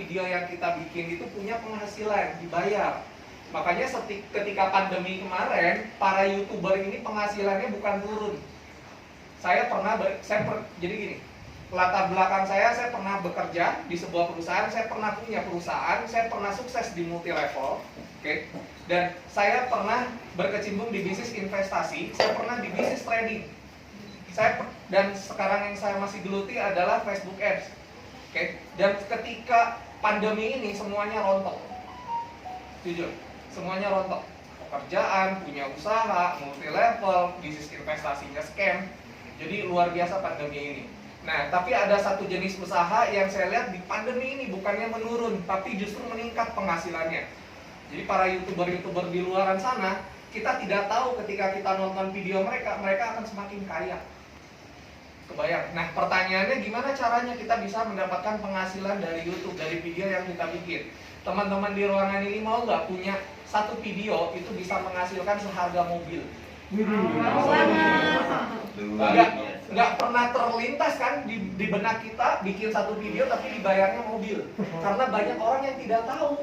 video yang kita bikin itu punya penghasilan, dibayar. Makanya ketika pandemi kemarin, para YouTuber ini penghasilannya bukan turun. Jadi gini, latar belakang saya pernah bekerja di sebuah perusahaan, saya pernah punya perusahaan, saya pernah sukses di multi level, oke? Dan saya pernah berkecimpung di bisnis investasi, saya pernah di bisnis trading. Dan sekarang yang saya masih geluti adalah Facebook Ads. Oke. Dan ketika pandemi ini semuanya rontok. Jujur, semuanya rontok. Pekerjaan, punya usaha, multi level, bisnis investasinya scam. Jadi luar biasa pandemi ini. Nah, tapi ada satu jenis usaha yang saya lihat di pandemi ini bukannya menurun, tapi justru meningkat penghasilannya. Jadi para YouTuber di luaran sana, kita tidak tahu ketika kita nonton video mereka akan semakin kaya. Kebayang. Nah, pertanyaannya gimana caranya kita bisa mendapatkan penghasilan dari YouTube, dari video yang kita bikin? Teman-teman di ruangan ini mau nggak punya satu video itu bisa menghasilkan seharga mobil? Nggak pernah terlintas kan di benak kita bikin satu video tapi dibayarnya mobil. Karena banyak orang yang tidak tahu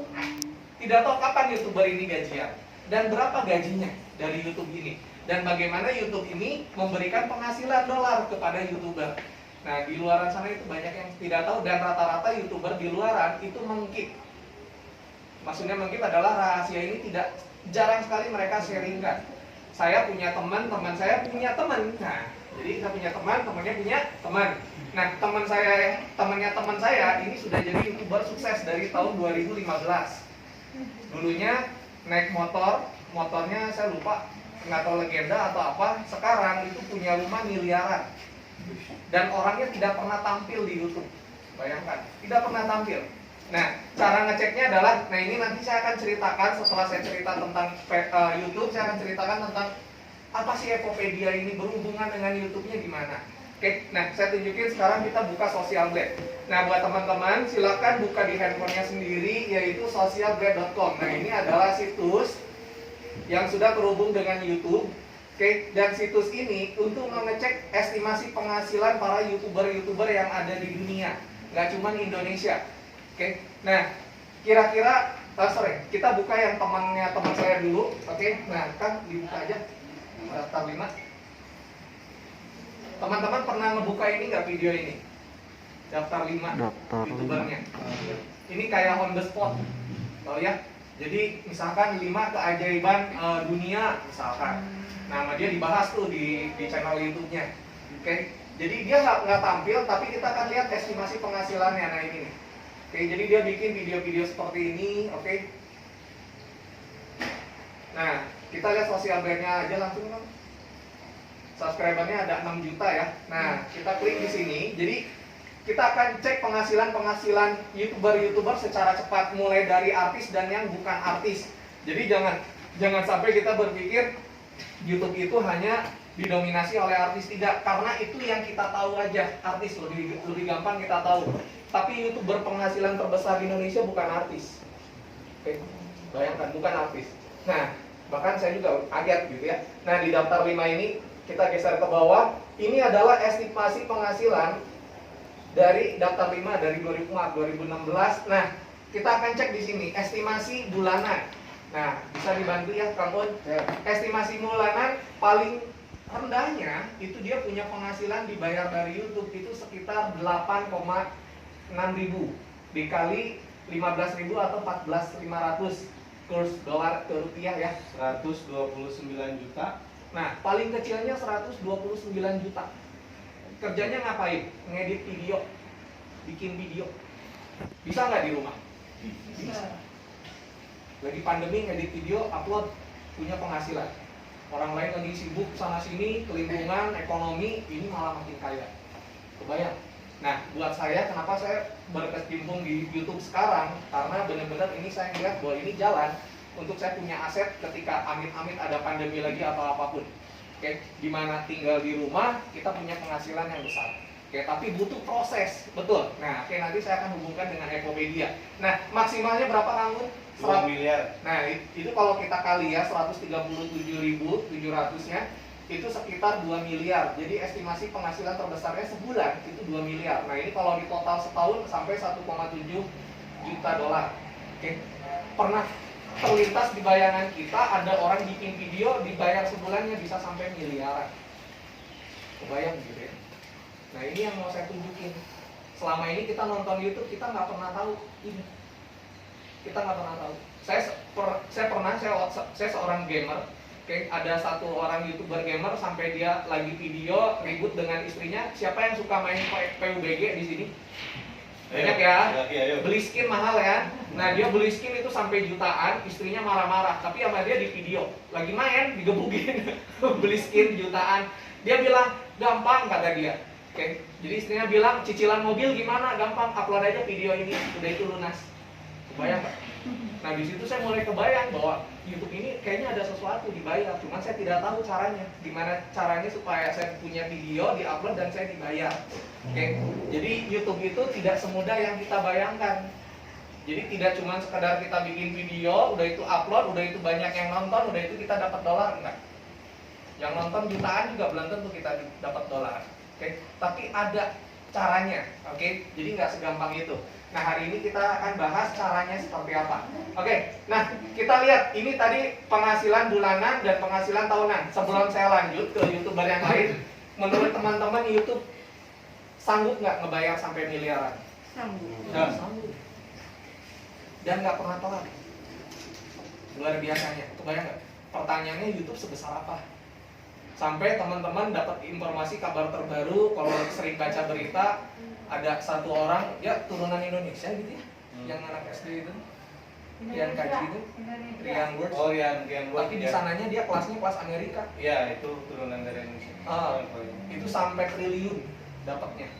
kapan YouTuber ini gajian dan berapa gajinya dari YouTube ini. Dan bagaimana YouTube ini memberikan penghasilan dolar kepada YouTuber. Nah, di luaran sana itu banyak yang tidak tahu, dan rata-rata YouTuber di luaran itu mengkeep. Maksudnya mengkeep adalah rahasia ini jarang sekali mereka sharingkan. Saya punya teman saya punya teman. Nah, jadi saya punya teman, temannya punya teman. Nah, temannya teman saya ini sudah jadi YouTuber sukses dari tahun 2015. Dulunya naik motornya saya lupa, nggak tahu legenda atau apa. Sekarang itu punya rumah miliaran dan orangnya tidak pernah tampil di YouTube. Bayangkan, tidak pernah tampil. Nah, cara ngeceknya adalah, nah ini nanti saya akan ceritakan setelah saya cerita tentang YouTube, saya akan ceritakan tentang apa sih Epopedia ini, berhubungan dengan YouTube-nya gimana. Oke, nah saya tunjukin sekarang kita buka Social Blade. Nah, buat teman-teman silakan buka di handphonenya sendiri, yaitu socialblade.com. Nah, ini adalah situs yang sudah terhubung dengan YouTube. Oke, dan situs ini untuk mengecek estimasi penghasilan para YouTuber yang ada di dunia, nggak cuma di Indonesia. Oke, nah kira-kira kita buka yang teman saya dulu. Oke, nah kan dibuka aja daftar 5. Teman-teman pernah ngebuka ini nggak, video ini? Daftar 5 YouTubernya. Ini kayak on the spot, tahu ya? Jadi misalkan 5 keajaiban dunia misalkan. Nama dia dibahas tuh di channel YouTube-nya. Oke. Jadi dia nggak tampil, tapi kita akan lihat estimasi penghasilannya. Nah ini nih. Oke, jadi dia bikin video-video seperti ini. Oke. Nah, kita lihat sosial brand-nya aja langsung kan. Subscribernya ada 6 juta ya. Nah, kita klik di sini. Jadi kita akan cek penghasilan YouTuber secara cepat, mulai dari artis dan yang bukan artis. Jadi jangan sampai kita berpikir YouTube itu hanya didominasi oleh artis, tidak, karena itu yang kita tahu aja. Artis lebih gampang kita tahu. Tapi YouTuber penghasilan terbesar di Indonesia bukan artis. Oke, bayangkan, bukan artis. Nah, bahkan saya juga kaget gitu ya. Nah, di daftar 5 ini kita geser ke bawah. Ini adalah estimasi penghasilan dari daftar 5 dari 2016. Nah, kita akan cek di sini estimasi bulanan. Nah, bisa dibantu ya Kang Un? Ya. Estimasi bulanan paling rendahnya itu dia punya penghasilan dibayar dari YouTube itu sekitar 8,6 ribu dikali 15.000 atau 14.500 kurs dolar ke rupiah ya, 129 juta. Nah, paling kecilnya 129 juta. Kerjanya ngapain? Ngedit video, bikin video. Bisa nggak di rumah? Bisa. Lagi pandemi ngedit video, upload, punya penghasilan. Orang lain lagi sibuk sana sini, lingkungan, ekonomi, ini malah makin kaya. Kebayang? Nah, buat saya, kenapa saya berkecimpung di YouTube sekarang? Karena benar-benar ini saya lihat bahwa ini jalan untuk saya punya aset ketika amit-amit ada pandemi lagi atau apapun. Oke, dimana tinggal di rumah, kita punya penghasilan yang besar. Oke, tapi butuh proses, betul. Nah, oke, nanti saya akan hubungkan dengan Epopedia. Nah, maksimalnya berapa, Kang? 2 miliar. Nah, itu kalau kita kali ya 137.700-nya itu sekitar 2 miliar. Jadi estimasi penghasilan terbesarnya sebulan itu 2 miliar. Nah, ini kalau di total setahun sampai 1,7 juta dolar. Oke. Pernah terlintas di bayangan kita ada orang bikin video dibayar sebulannya bisa sampai miliaran. Kebayang gitu ya. Nah ini yang mau saya tunjukin. Selama ini kita nonton YouTube kita nggak pernah tahu ini. Kita nggak pernah tahu. Saya seorang gamer. Oke, ada satu orang YouTuber gamer sampai dia lagi video ribut dengan istrinya. Siapa yang suka main PUBG di sini? Banyak ya. Beli skin mahal ya. Nah dia beli skin itu sampai jutaan, istrinya marah-marah. Tapi sama dia di video lagi main digebukin. Beli skin jutaan. Dia bilang gampang kata dia. Oke, jadi istrinya bilang cicilan mobil gimana? Gampang, upload aja video ini, udah itu lunas. Kebayang Pak? Nah di situ saya mulai kebayang bahwa YouTube ini kayaknya ada sesuatu dibayar, cuman saya tidak tahu caranya. Gimana caranya supaya saya punya video diupload dan saya dibayar. Oke, jadi YouTube itu tidak semudah yang kita bayangkan. Jadi tidak cuma sekedar kita bikin video, udah itu upload, udah itu banyak yang nonton, udah itu kita dapat dolar, enggak. Yang nonton jutaan juga belum tentu kita dapat dolar. Oke, tapi ada caranya. Oke, jadi nggak segampang itu. Nah hari ini kita akan bahas caranya seperti apa. Oke, nah kita lihat ini tadi penghasilan bulanan dan penghasilan tahunan. Sebelum saya lanjut ke YouTuber yang lain, menurut teman-teman YouTube sanggup nggak ngebayar sampai miliaran? Sanggup. Sanggup. Dan nggak pernah telat. Luar biasanya. Kebayang nggak? Pertanyaannya YouTube sebesar apa? Sampai teman-teman dapat informasi kabar terbaru, kalau sering baca berita ada satu orang ya turunan Indonesia gitu ya, yang anak SD itu, Rian Kaji itu, Rian Words. Oh Rian Words. Tapi di sananya dia kelasnya kelas Amerika. Iya itu turunan dari Indonesia. Itu sampai triliun dapatnya.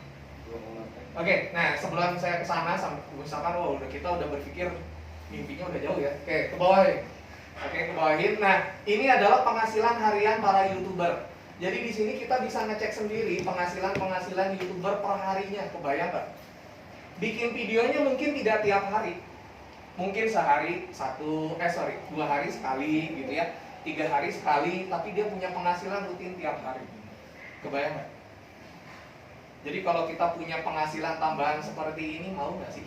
Oke, nah sebelum saya ke sana, misalkan wah kita udah berpikir mimpinya udah jauh ya. Oke, ke bawah ya. Oke, ke bawahin. Nah, ini adalah penghasilan harian para YouTuber. Jadi di sini kita bisa ngecek sendiri penghasilan YouTuber per harinya. Kebayang nggak? Bikin videonya mungkin tidak tiap hari. Mungkin sehari 2 hari sekali gitu ya. 3 hari sekali, tapi dia punya penghasilan rutin tiap hari. Kebayang nggak? Jadi kalau kita punya penghasilan tambahan seperti ini, mau nggak sih?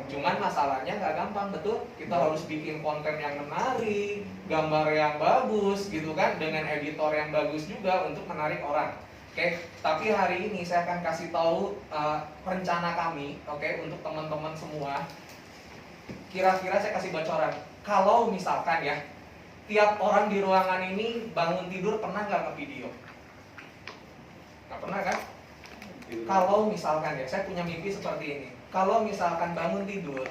Cuman masalahnya nggak gampang, betul? Kita harus bikin konten yang menarik, gambar yang bagus gitu kan, dengan editor yang bagus juga untuk menarik orang. Oke, tapi hari ini saya akan kasih tahu rencana kami, oke, untuk teman-teman semua. Kira-kira saya kasih bocoran. Kalau misalkan ya, tiap orang di ruangan ini bangun tidur pernah nggak nge-video? Nggak pernah kan? Kalau misalkan ya, saya punya mimpi seperti ini. Kalau misalkan bangun tidur,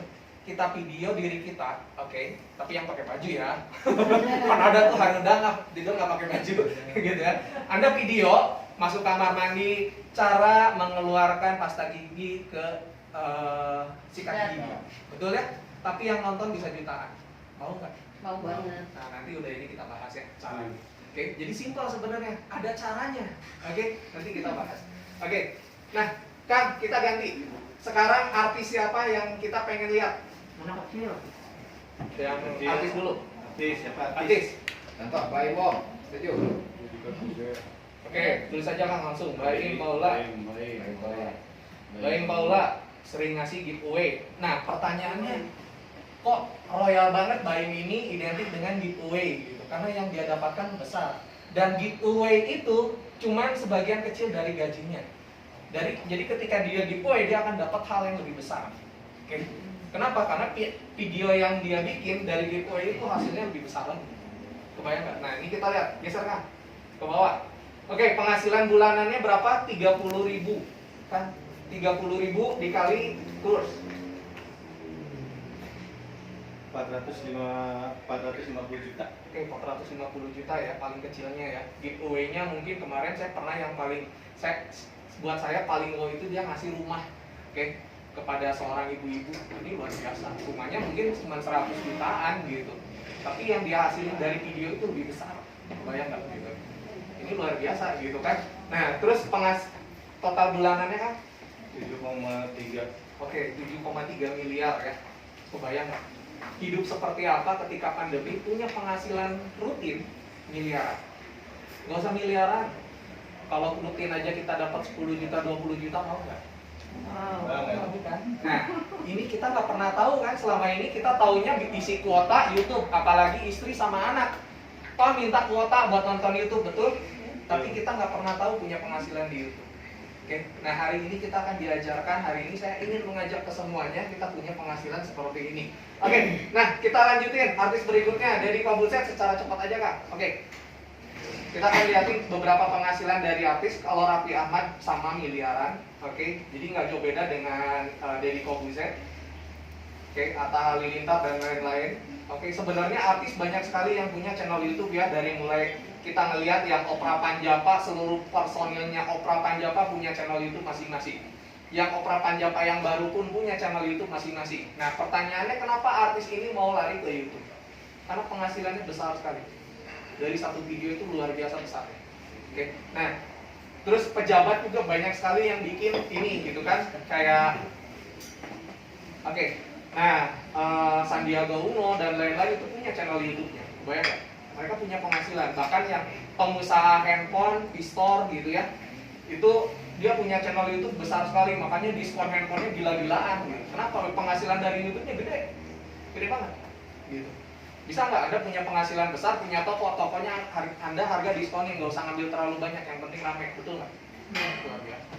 kita video diri kita, oke, tapi yang pakai baju ya. Kan ada tuh Hanuda nggak tidur nggak pakai baju, gitu ya. Anda video masuk kamar mandi, cara mengeluarkan pasta gigi ke sikat gigi, betul ya? Tapi yang nonton bisa jutaan, mau nggak? Mau banget. Nah nanti udah ini kita bahas ya caranya. Oke, jadi simpel sebenarnya, ada caranya. Oke, nanti kita bahas. Oke, nah Kang kita ganti. Sekarang artis siapa yang kita pengen lihat? Anak kecil. Yang Artis. artis dulu. Artis siapa? Artis. Contoh, Baim Wong, setuju? Oke, tulis aja Kang langsung. Baim Paula. Baim Baim. Paula sering ngasih giveaway. Nah pertanyaannya, kok royal banget Baim ini identik dengan giveaway gitu? Karena yang dia dapatkan besar. Dan giveaway itu cuman sebagian kecil dari gajinya. Jadi ketika dia giveaway dia akan dapat hal yang lebih besar. Oke. Kenapa? Karena video yang dia bikin dari giveaway itu hasilnya lebih besar lagi. Kebayang nggak? Nah ini kita lihat, geser kan ke bawah. Oke, penghasilan bulanannya berapa? 30.000 kan? 30.000 dikali kurs 450 juta. Oke, 450 juta ya paling kecilnya ya. Giveaway-nya mungkin kemarin saya pernah yang buat saya paling low itu dia ngasih rumah, oke, kepada seorang ibu-ibu. Ini luar biasa. Rumahnya mungkin cuma 100 jutaan gitu. Tapi yang dia hasilin dari video itu lebih besar. Bayang nggak gitu? Ini luar biasa gitu kan. Nah, terus total bulanannya kan 7,3. oke, 7,3 miliar ya. Kebayang nggak? Hidup seperti apa ketika pandemi punya penghasilan rutin miliaran. Nggak usah miliaran. Kalau rutin aja kita dapat 10 juta, 20 juta mau nggak? Wow. Banget. Mau kan? Nah, ini kita nggak pernah tahu kan, selama ini kita taunya isi kuota YouTube, apalagi istri sama anak. Pak minta kuota buat nonton YouTube, betul? Tapi kita nggak pernah tahu punya penghasilan di YouTube. Oke, nah hari ini kita akan diajarkan, hari ini saya ingin mengajak ke semuanya kita punya penghasilan seperti ini. Oke, nah kita lanjutin artis berikutnya, Deddy Corbuzier secara cepat aja Kak. Oke, kita akan lihatin beberapa penghasilan dari artis. Kalau Raffi Ahmad sama miliaran, oke, jadi nggak jauh beda dengan Deddy Corbuzier, oke, Atta Halilintar dan lain-lain. Oke, sebenarnya artis banyak sekali yang punya channel YouTube ya, dari mulai kita ngelihat yang Opera Panjapa, seluruh personilnya Opera Panjapa punya channel YouTube masing-masing. Yang Opera Panjapa yang baru pun punya channel YouTube masing-masing. Nah, pertanyaannya kenapa artis ini mau lari ke YouTube? Karena penghasilannya besar sekali. Dari satu video itu luar biasa besar. Oke. Nah, terus pejabat juga banyak sekali yang bikin ini gitu kan, kayak oke. Nah, Sandiaga Uno dan lain-lain itu punya channel YouTube-nya. Bayang nggak? Mereka punya penghasilan. Bahkan yang pengusaha handphone, Pistor gitu ya, itu dia punya channel YouTube besar sekali. Makanya diskon handphonenya gila-gilaan. Gitu. Kenapa? Penghasilan dari YouTube-nya gede, gede banget. Gitu. Bisa nggak Anda punya penghasilan besar, punya toko, tokonya Anda harga diskonnya nggak usah ngambil terlalu banyak, yang penting rame, betul nggak? Luar biasa.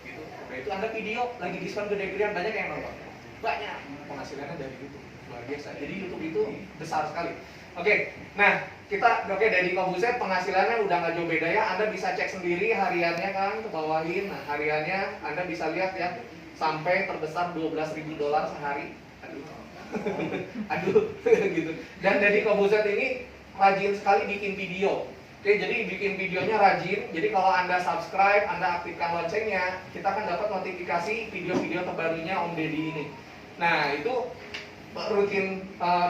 Gitu. Nah, itu Anda video lagi diskon gede-gedean, banyak yang nonton. Banyak penghasilannya dari YouTube, luar biasa. Jadi YouTube itu besar sekali. Oke, nah kita Deddy Corbuzier penghasilannya udah nggak jauh beda ya. Anda bisa cek sendiri hariannya kan, ke bawahin. Nah hariannya Anda bisa lihat ya, sampai terbesar $12.000 sehari. Aduh, aduh, gitu. Dan Deddy Corbuzier ini rajin sekali bikin video. Oke, jadi bikin videonya rajin. Jadi kalau Anda subscribe, Anda aktifkan loncengnya, kita akan dapat notifikasi video-video terbarunya Om Deddy ini. Nah itu rutin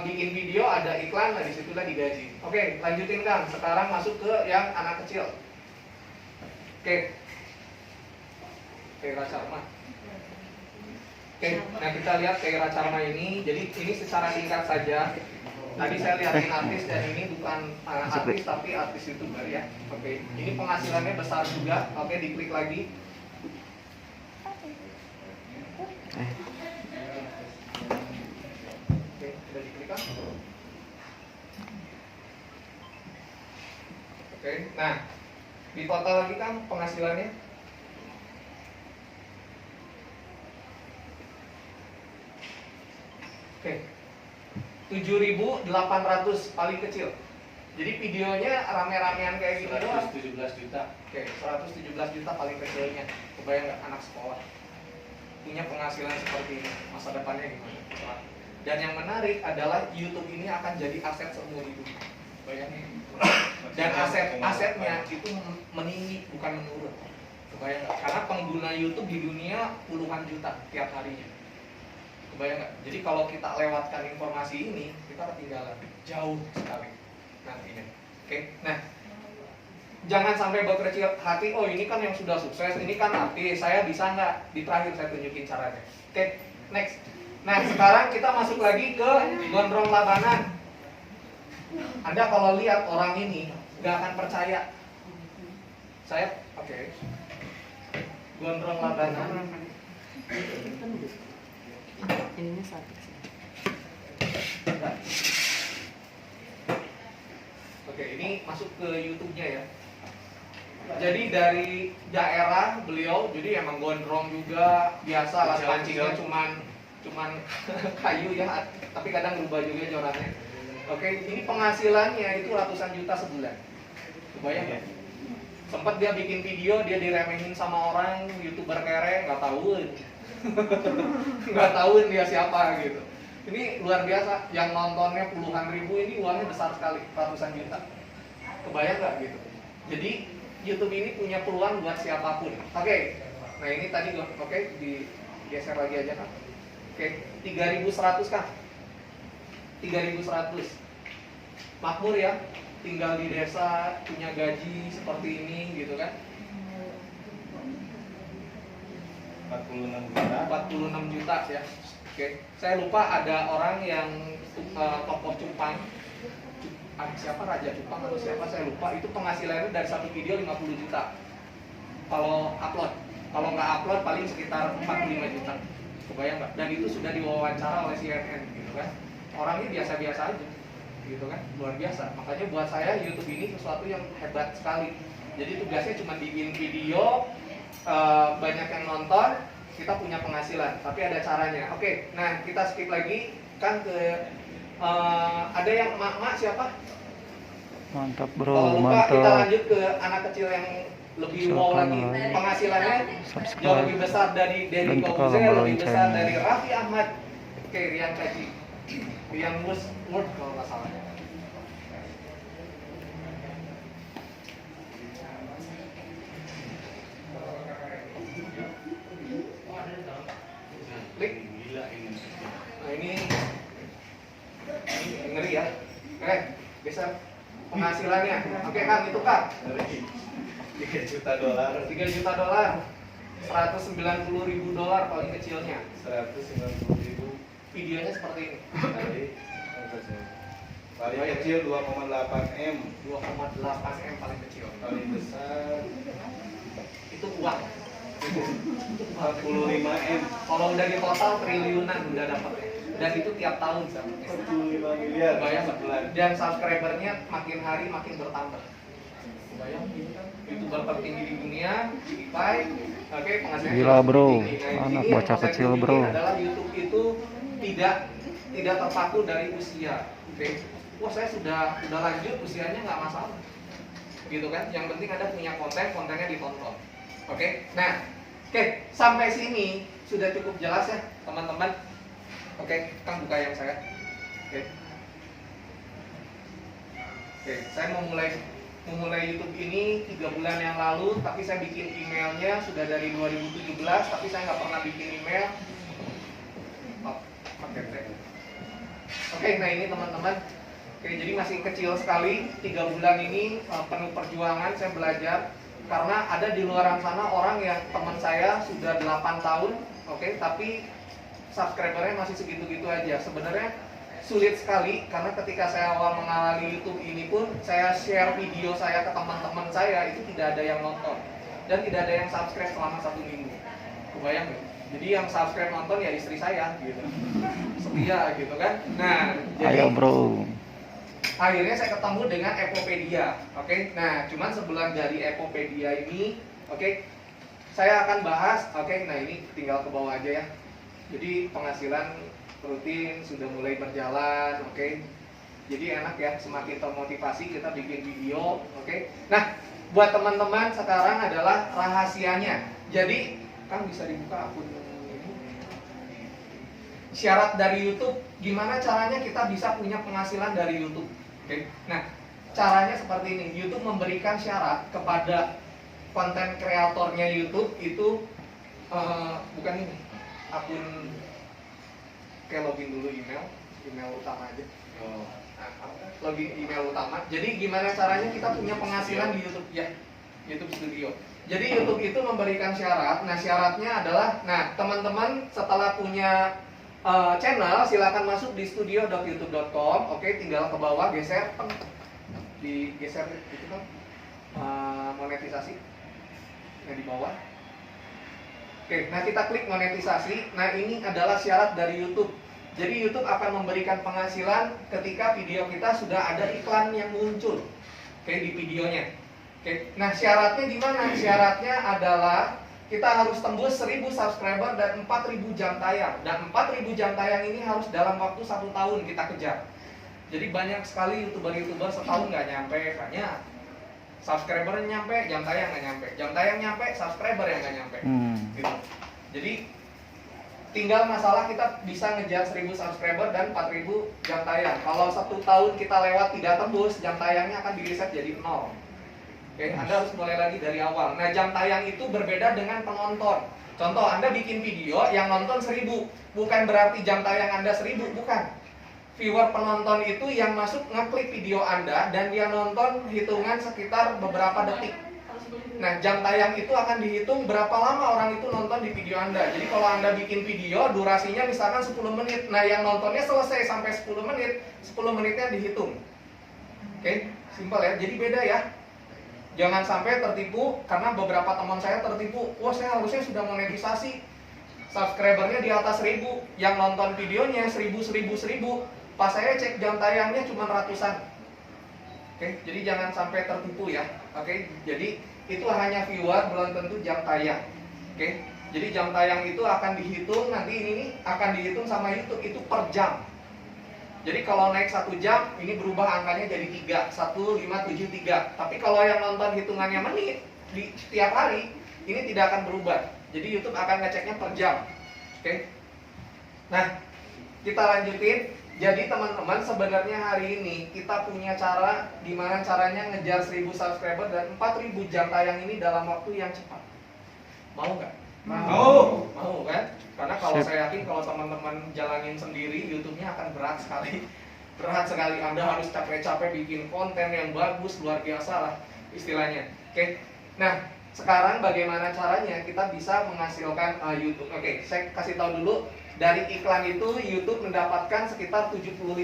bikin video, ada iklan, nah disitulah digaji. Oke, lanjutin Kang. Sekarang masuk ke yang anak kecil. Oke, Keira Charma. Oke, nah kita lihat Keira Charma ini. Jadi ini secara singkat saja. Tadi saya lihatin artis dan ini bukan artis tapi artis YouTuber ya. Oke, ini penghasilannya besar juga. Oke, diklik lagi. Oke, udah diklik kan? Oke, nah di total lagi kan penghasilannya. Oke, 7.800 paling kecil. Jadi videonya rame-ramean kayak gitu doang. 117 juta. Oke, 117 juta paling kecilnya. Kebayang nggak anak sekolah punya penghasilan seperti ini, masa depannya gimana? Dan yang menarik adalah YouTube ini akan jadi aset seumur hidup. Bayangin. Dan asetnya itu meninggi bukan menurun. Kebayang nggak? Karena pengguna YouTube di dunia puluhan juta tiap harinya. Kebayang nggak? Jadi kalau kita lewatkan informasi ini, kita ketinggalan jauh sekali nantinya. Oke, nah jangan sampai berkecil hati. Oh ini kan yang sudah sukses, ini kan artis, saya bisa nggak? Di terakhir saya tunjukin caranya. Oke, next. Nah sekarang kita masuk lagi ke Gondrong Labanan. Anda kalau lihat orang ini nggak akan percaya. Saya, oke. Gondrong Labanan. Ininya satu. Oke, ini masuk ke YouTube-nya ya. Jadi dari daerah beliau, jadi emang gondrong juga, biasa lah pancingnya cuman kayu ya, tapi kadang berubah juga corannya. Oke, ini penghasilannya itu ratusan juta sebulan. Kebayang ya? Sempat dia bikin video, dia diremehin sama orang, YouTuber kere, nggak tahu. Nggak tahu dia siapa gitu. Ini luar biasa, yang nontonnya puluhan ribu, ini uangnya besar sekali, ratusan juta. Kebayang nggak gitu? Jadi YouTube ini punya peluang buat siapapun. Oke, nah ini tadi oke, digeser lagi aja kan. Oke, 3.100 kan? 3.100. Makmur ya, tinggal di desa, punya gaji seperti ini gitu kan. 46 juta. 46 juta ya. Oke, saya lupa ada orang yang tokoh cupang. Siapa Raja Cupang atau siapa saya lupa, itu penghasilannya dari satu video 50 juta kalau upload. Kalau nggak upload paling sekitar 45 juta. Kebayang nggak? Dan itu sudah diwawancara oleh CNN gitu kan. Orangnya biasa-biasa aja gitu kan, luar biasa. Makanya buat saya YouTube ini sesuatu yang hebat sekali. Jadi tugasnya cuma bikin video, banyak yang nonton, kita punya penghasilan, tapi ada caranya. Oke, nah kita skip lagi kan ke ada yang emak-emak siapa? Mantap Kalau bro, lupa kita mantap. lanjut ke anak kecil yang lebih wow lagi, penghasilannya jauh Subscribe lebih besar dari Deddy dan tekan Kobuzer, tombol lebih besar loncengnya. dari Raffi Ahmad. Oke, Rian Kaji, Rian Word kalau nggak salah. Klik. Gila ini. Nah ini ngeri ya. Oke, geser penghasilannya. Oke Kang, itu Kang. Dari $3 juta, 3 juta dolar, 190 ribu dolar paling kecilnya. 190.000 Videonya seperti ini. kali paling kecil 2,8 M, 2,8 M paling kecil. paling besar Itu uang. 45 M, Kalau udah di total triliunan udah dapatnya. Dan itu tiap tahun sama. 45 miliar Kebayang nggak? sebulan. Dan subscribernya makin hari makin bertambah. Kebayang gitu kan? YouTuber tertinggi di dunia, PewDiePie. Oke, penghasilannya Gila, juga bro. tinggi. Nah, Anak ini yang bocah mau saya kecil, tunjukin bro. adalah YouTube itu tidak terpaku dari usia. Oke. Wah, saya sudah lanjut usianya nggak masalah. Gitu kan? Yang penting ada punya kontennya ditonton. Oke. Nah, oke, sampai sini sudah cukup jelas ya, teman-teman. Oke, Kang buka yang saya. Oke. Oke, saya memulai YouTube ini 3 bulan yang lalu, tapi saya bikin emailnya sudah dari 2017, tapi saya nggak pernah bikin email. Oh, pakai tag. Oke, nah ini teman-teman. Oke, jadi masih kecil sekali. 3 bulan ini penuh perjuangan saya belajar. Karena ada di luar sana orang yang teman saya sudah 8 tahun, oke, tapi subscribernya masih segitu-gitu aja. Sebenarnya sulit sekali karena ketika saya awal mengawali YouTube ini pun saya share video saya ke teman-teman saya itu tidak ada yang nonton dan tidak ada yang subscribe selama 1 minggu. Kebayang nggak? Jadi yang subscribe nonton ya istri saya gitu, setia gitu kan. Nah, jadi Ayo bro. akhirnya saya ketemu dengan Epopedia. Oke, nah cuman sebulan dari Epopedia ini, oke, saya akan bahas. Oke, nah ini tinggal ke bawah aja ya. Jadi penghasilan rutin sudah mulai berjalan. Oke, jadi enak ya, semakin termotivasi kita bikin video. Oke, nah buat teman-teman sekarang adalah rahasianya. Jadi kan bisa dibuka akun ini. Syarat dari YouTube, gimana caranya kita bisa punya penghasilan dari YouTube? Oke. Nah, caranya seperti ini. YouTube memberikan syarat kepada konten kreatornya YouTube itu bukan ini, akun kayak login dulu email utama aja. Oh, Nah, login email utama. Jadi gimana caranya kita punya penghasilan di YouTube ya? YouTube Studio. Jadi YouTube itu memberikan syarat. Nah, syaratnya adalah, nah teman-teman setelah punya channel silakan masuk di studio.youtube.com. Oke, tinggal ke bawah geser, digeser itu kan monetisasi. Nah, di bawah. Oke, nah kita klik monetisasi. Nah, ini adalah syarat dari YouTube. Jadi YouTube akan memberikan penghasilan ketika video kita sudah ada iklan yang muncul. Oke, di videonya. Oke, nah syaratnya gimana? Syaratnya adalah kita harus tembus 1000 subscriber dan 4000 jam tayang. Dan 4000 jam tayang ini harus dalam waktu 1 tahun kita kejar. Jadi banyak sekali YouTuber setahun nggak nyampe, banyak. Subscriber nyampe, jam tayang nggak nyampe. Jam tayang nyampe, subscriber yang nggak nyampe. Gitu. Jadi tinggal masalah kita bisa ngejar 1000 subscriber dan 4000 jam tayang. Kalau 1 tahun kita lewat tidak tembus, jam tayangnya akan di-reset jadi 0. Oke, Anda harus mulai lagi dari awal. Nah, jam tayang itu berbeda dengan penonton. Contoh, Anda bikin video yang nonton 1000, bukan berarti jam tayang Anda 1000, bukan. Viewer penonton itu yang masuk ngeklik video Anda dan dia nonton hitungan sekitar beberapa detik. Nah, jam tayang itu akan dihitung berapa lama orang itu nonton di video Anda. Jadi kalau Anda bikin video, durasinya misalkan 10 menit. Nah, yang nontonnya selesai sampai 10 menit, 10 menitnya dihitung. Oke, simpel ya. Jadi beda ya. Jangan sampai tertipu, karena beberapa teman saya tertipu. Wah, saya harusnya sudah monetisasi 1 subscribernya di atas 1000, yang nonton videonya 1000. Pas saya cek jam tayangnya cuma ratusan. Oke, jadi jangan sampai tertipu ya. Oke, jadi itu hanya viewer, belum tentu jam tayang. Oke, jadi jam tayang itu akan dihitung, nanti ini nih akan dihitung sama YouTube itu per jam. Jadi kalau naik 1 jam, ini berubah angkanya jadi 3, 1573. Tapi kalau yang nonton hitungannya menit di setiap hari, ini tidak akan berubah. Jadi YouTube akan ngeceknya per jam. Oke. Nah, kita lanjutin. Jadi teman-teman, sebenarnya hari ini kita punya cara gimana caranya ngejar 1000 subscriber dan 4000 jam tayang ini dalam waktu yang cepat. Mau nggak? Mau kan? Karena kalau Sip. saya yakin kalau teman-teman jalanin sendiri, YouTube-nya akan berat sekali. Berat sekali. Anda harus capek-capek bikin konten yang bagus, luar biasa lah istilahnya. Oke. Nah, sekarang bagaimana caranya kita bisa menghasilkan YouTube? Oke, saya kasih tahu dulu. Dari iklan itu YouTube mendapatkan sekitar 75%,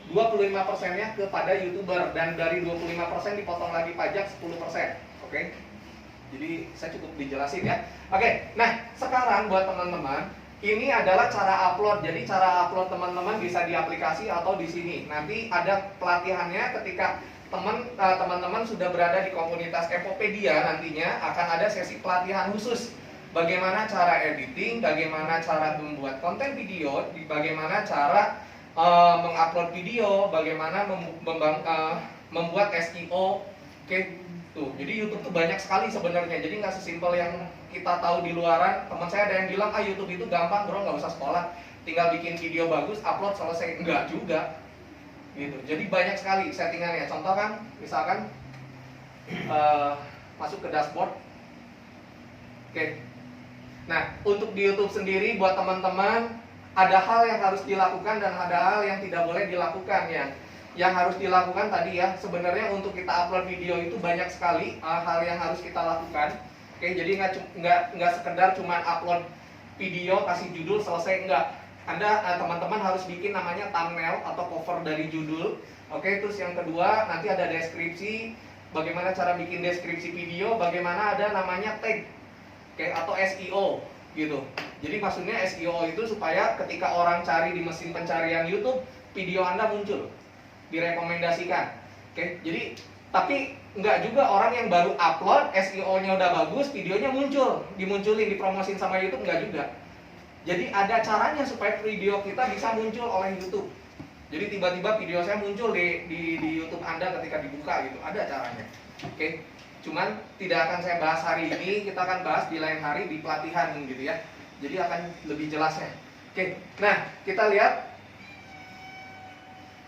25%-nya kepada YouTuber, dan dari 25% dipotong lagi pajak 10%. Oke. Jadi saya cukup dijelasin ya. Oke. Nah, sekarang buat teman-teman, ini adalah cara upload. Jadi cara upload teman-teman bisa di aplikasi atau di sini. Nanti ada pelatihannya ketika teman-teman sudah berada di komunitas Epopedia, nantinya akan ada sesi pelatihan khusus. Bagaimana cara editing, bagaimana cara membuat konten video, bagaimana cara mengupload video, bagaimana membuat SEO. Oke, tuh. Jadi YouTube tuh banyak sekali sebenarnya. Jadi nggak sesimpel yang kita tahu di luaran. Teman saya ada yang bilang, YouTube itu gampang bro, nggak usah sekolah, tinggal bikin video bagus, upload, selesai. Enggak juga. Gitu. Jadi banyak sekali settingannya. Contoh kan, misalkan masuk ke dashboard. Oke. Nah, untuk di YouTube sendiri buat teman-teman ada hal yang harus dilakukan dan ada hal yang tidak boleh dilakukan ya. Yang harus dilakukan tadi ya, sebenarnya untuk kita upload video itu banyak sekali hal yang harus kita lakukan. Oke, jadi nggak sekedar cuma upload video kasih judul selesai, enggak. Anda teman-teman harus bikin namanya thumbnail atau cover dari judul. Oke, terus yang kedua nanti ada deskripsi, bagaimana cara bikin deskripsi video, bagaimana ada namanya tag. Oke, atau SEO gitu. Jadi maksudnya SEO itu supaya ketika orang cari di mesin pencarian YouTube, video Anda muncul, direkomendasikan. Oke, jadi tapi nggak juga orang yang baru upload, SEO-nya udah bagus, videonya muncul, dimunculin, dipromosin sama YouTube, nggak juga. Jadi ada caranya supaya video kita bisa muncul oleh YouTube. Jadi tiba-tiba video saya muncul di YouTube Anda ketika dibuka gitu, ada caranya. Oke. Cuman tidak akan saya bahas hari ini, kita akan bahas di lain hari di pelatihan gitu ya. Jadi akan lebih jelasnya. Oke, nah kita lihat.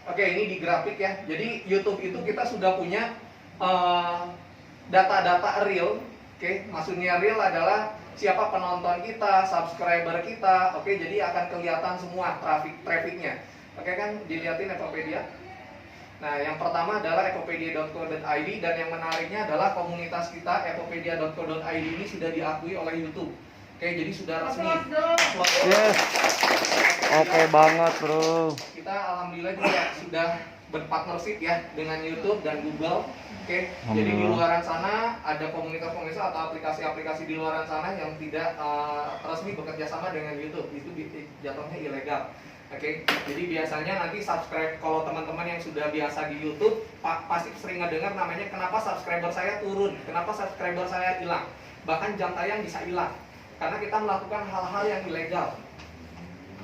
Oke, ini di grafik ya. Jadi YouTube itu kita sudah punya data-data real. Oke, maksudnya real adalah siapa penonton kita, subscriber kita. Oke, jadi akan kelihatan semua trafficnya. Oke kan, dilihatin Epopedia. Nah, yang pertama adalah epopedia.co.id, dan yang menariknya adalah komunitas kita epopedia.co.id ini sudah diakui oleh YouTube. Oke, jadi sudah resmi. Yes. Oke banget bro. Kita alhamdulillah juga sudah berpartnership ya dengan YouTube dan Google. Oke, jadi di luaran sana ada komunitas-komunitas atau aplikasi-aplikasi di luaran sana yang tidak resmi bekerja sama dengan YouTube. Itu jatuhnya ilegal. Oke, jadi biasanya nanti subscribe, kalau teman-teman yang sudah biasa di YouTube pasti sering ngedengar namanya kenapa subscriber saya turun, kenapa subscriber saya hilang, bahkan jam tayang bisa hilang karena kita melakukan hal-hal yang ilegal.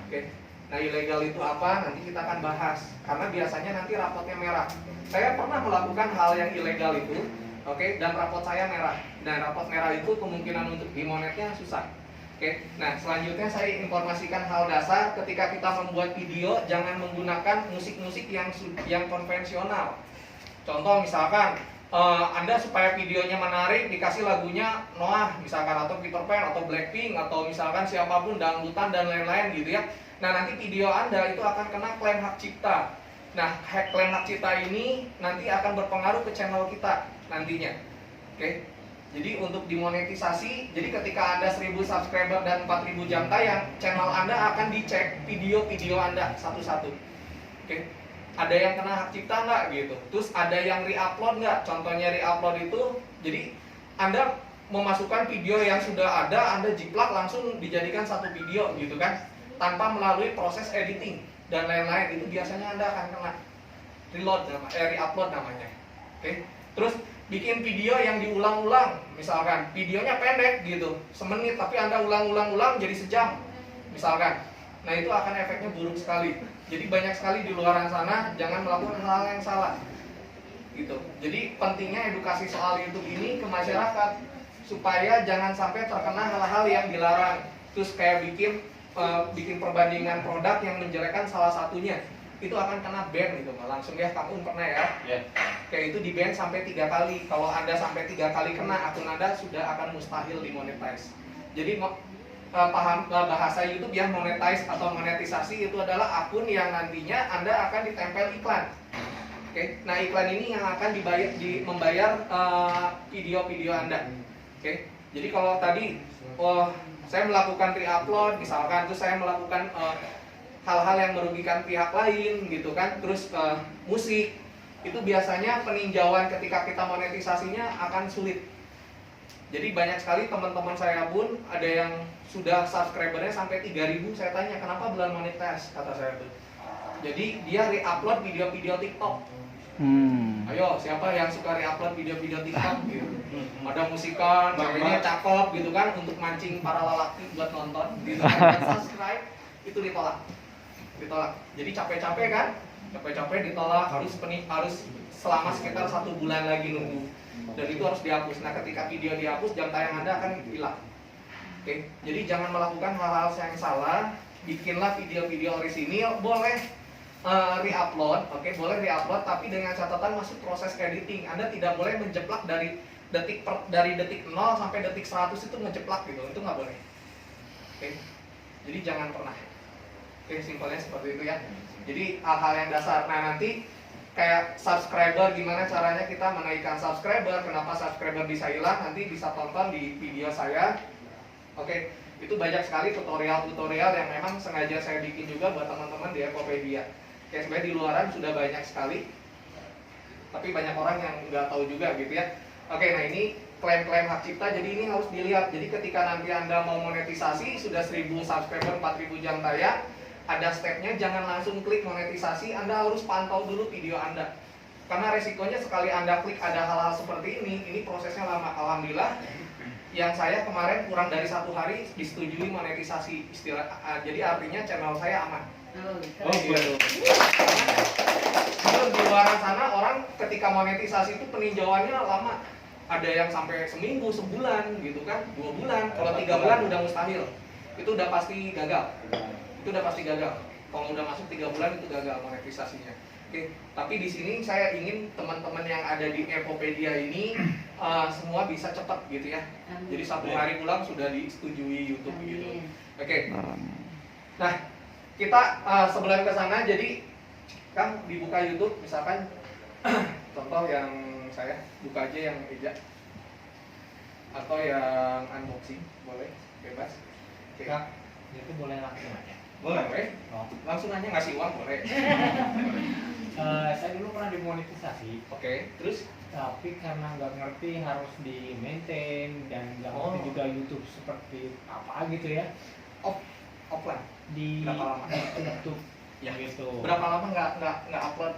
Oke, nah ilegal itu apa? Nanti kita akan bahas karena biasanya nanti rapotnya merah. Saya pernah melakukan hal yang ilegal itu, oke, dan rapot saya merah. Dan rapot merah itu kemungkinan untuk dimonetnya susah. Oke, nah selanjutnya saya informasikan hal dasar ketika kita membuat video, jangan menggunakan musik-musik yang konvensional. Contoh misalkan Anda supaya videonya menarik dikasih lagunya Noah misalkan, atau Peter Pan atau Blackpink, atau misalkan siapapun dangdutan dan lain-lain gitu ya. Nah nanti video Anda itu akan kena klaim hak cipta. Nah klaim hak cipta ini nanti akan berpengaruh ke channel kita nantinya. Oke. Jadi untuk dimonetisasi, jadi ketika Anda 1000 subscriber dan 4000 jam tayang, channel Anda akan dicek video-video Anda satu-satu. Oke. Ada yang kena hak cipta nggak gitu. Terus ada yang re-upload nggak? Contohnya re-upload itu, jadi Anda memasukkan video yang sudah ada, Anda jiplak langsung dijadikan satu video gitu kan, tanpa melalui proses editing dan lain-lain. Itu biasanya Anda akan kena re-upload namanya. Oke. Terus bikin video yang diulang-ulang, misalkan videonya pendek gitu, semenit, tapi Anda ulang-ulang jadi sejam, misalkan. Nah itu akan efeknya buruk sekali. Jadi banyak sekali di luar sana jangan melakukan hal-hal yang salah, gitu. Jadi pentingnya edukasi soal YouTube ini ke masyarakat supaya jangan sampai terkena hal-hal yang dilarang. Terus kayak bikin perbandingan produk yang menjelekkan salah satunya, itu akan kena ban gitu, langsung ya. Kamu pernah ya? Ya. Kayak itu di ban sampai 3 kali. Kalau Anda sampai 3 kali kena, akun Anda sudah akan mustahil dimonetize. Jadi paham bahasa YouTube ya, monetize atau monetisasi itu adalah akun yang nantinya Anda akan ditempel iklan. Oke, nah iklan ini yang akan membayar video-video Anda. Oke, jadi kalau tadi saya melakukan re-upload misalkan, terus saya melakukan hal-hal yang merugikan pihak lain gitu kan, terus musik, itu biasanya peninjauan ketika kita monetisasinya akan sulit. Jadi banyak sekali teman-teman saya pun ada yang sudah subscribernya sampai 3.000, saya tanya kenapa belum monetize, kata saya tuh. Jadi dia re-upload video-video TikTok. Ayo, siapa yang suka re-upload video-video TikTok gitu? Ada musikan, ceweknya cakep gitu kan, untuk mancing para lelaki buat nonton gitu kan, subscribe, itu ditolak. Jadi capek-capek kan? Capek-capek ditolak, harus selama sekitar 1 bulan lagi nunggu. Dan itu harus dihapus. Nah, ketika video dihapus, jam tayang Anda akan hilang. Oke, jadi jangan melakukan hal-hal yang salah. Bikinlah video-video orisinil, boleh re-upload, oke, boleh re-upload, tapi dengan catatan masuk proses editing. Anda tidak boleh menjeplak dari detik 0 sampai detik 100 itu ngejeplak gitu, itu nggak boleh. Oke, jadi jangan pernah. Oke, simpelnya seperti itu ya. Jadi hal-hal yang dasar. Nah nanti kayak subscriber, gimana caranya kita menaikkan subscriber, kenapa subscriber bisa hilang, nanti bisa tonton di video saya. Oke, itu banyak sekali tutorial-tutorial yang memang sengaja saya bikin juga buat teman-teman di Ekopedia. Oke, sebenarnya di luaran sudah banyak sekali, tapi banyak orang yang nggak tahu juga gitu ya. Oke, nah ini klaim-klaim hak cipta, jadi ini harus dilihat. Jadi ketika nanti Anda mau monetisasi, sudah 1.000 subscriber, 4.000 jam tayang, ada stepnya, jangan langsung klik monetisasi, Anda harus pantau dulu video Anda. Karena resikonya sekali Anda klik ada hal-hal seperti ini prosesnya lama. Alhamdulillah, yang saya kemarin kurang dari 1 hari disetujui monetisasi jadi artinya channel saya aman. Oh gitu. Karena di luar sana orang ketika monetisasi itu peninjauannya lama. Ada yang sampai seminggu, sebulan gitu kan, 2 bulan. Kalau 3 bulan udah mustahil. Itu udah pasti gagal. Kalau udah masuk 3 bulan itu gagal monetisasinya. Oke, tapi di sini saya ingin teman-teman yang ada di Ekopedia ini semua bisa cepat gitu ya. Jadi 1 hari pulang sudah disetujui YouTube gitu. Oke. Nah, kita sebelum ke sana, jadi kan dibuka YouTube misalkan contoh yang saya buka aja yang Eja atau yang unboxing, boleh bebas. Oke. Kak, itu boleh langsung aja. Boleh. Oh. Langsung aja ngasih uang boleh. Saya dulu pernah dimonetisasi, Oke, terus tapi karena nggak ngerti harus di maintain dan nggak ngerti juga YouTube seperti apa gitu ya. offline. Di Berapa lama? YouTube Ya. gitu. Berapa lama nggak upload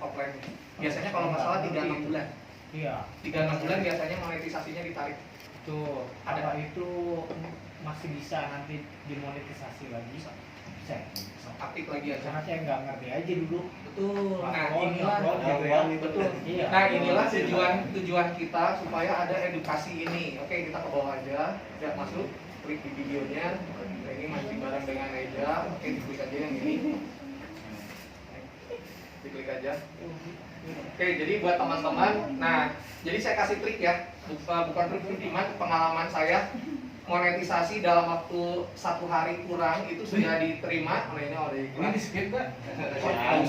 offline? Biasanya kalau nggak salah 3-6 bulan. Iya. 3-6 bulan biasanya monetisasinya ditarik. Itu Ada. apa itu masih bisa nanti dimonetisasi lagi? Bisa. Aktif lagi aja. Karena saya nggak ngerti aja dulu. Betul. Nah, Upload, inilah upload gitu ya. betul. Iya. Nah, inilah tujuan kita supaya ada edukasi ini. Oke, kita ke bawah aja. Udah masuk, klik di videonya. Nah, ini masih bareng dengan Eja. Oke, diklik aja yang ini. Diklik aja. Oke, jadi buat teman-teman, nah, jadi saya kasih trik ya. Bukan trik Diman, pengalaman saya monetisasi dalam waktu 1 hari kurang itu sudah diterima oleh Ini di skip kan? nggak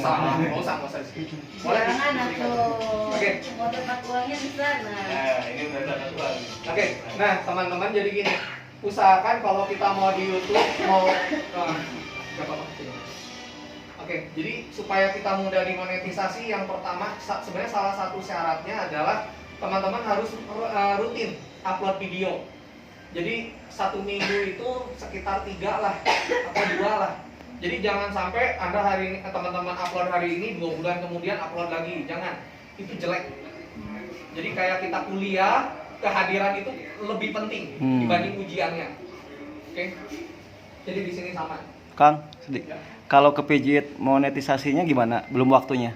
usah di skip. Boleh Jangan diklik aja. atau Oke. mau dapat uangnya di sana. Nah, ini udah dapat uang. Oke, nah teman-teman jadi gini, usahakan kalau kita mau di YouTube mau nggak apa-apa. Oke, jadi supaya kita mudah dimonetisasi, yang pertama sebenarnya salah satu syaratnya adalah teman-teman harus rutin upload video. Jadi 1 minggu itu sekitar 3 lah atau 2 lah. Jadi jangan sampai Anda hari ini, teman-teman upload hari ini, 2 bulan kemudian upload lagi. Jangan, itu jelek. Jadi kayak kita kuliah, kehadiran itu lebih penting dibanding ujiannya. Oke? Jadi di sini sama. Kang, sedikit. Kalau kepijit monetisasinya gimana? Belum waktunya.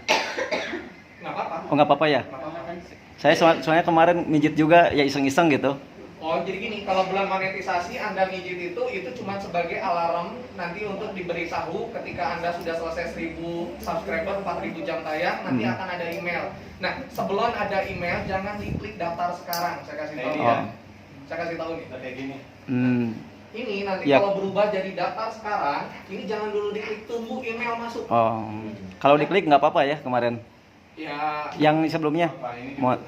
Nggak apa-apa. Oh, nggak apa-apa ya? Nggak apa-apa. Saya soalnya kemarin mijit juga ya iseng-iseng gitu. Oh, jadi gini, kalau bulan monetisasi Anda mijit itu cuma sebagai alarm nanti untuk diberitahu ketika Anda sudah selesai 1000 subscriber, 4000 jam tayang, nanti akan ada email. Nah, sebelum ada email jangan diklik daftar sekarang, saya kasih tahu ya. Saya kasih tahu nih. Kayak gini. Ini nanti Yap. kalau berubah jadi daftar sekarang, ini jangan dulu diklik, tunggu email masuk. Oh, kalau diklik nggak apa-apa ya kemarin. Ya, Yang sebelumnya? Apa ini? Mau-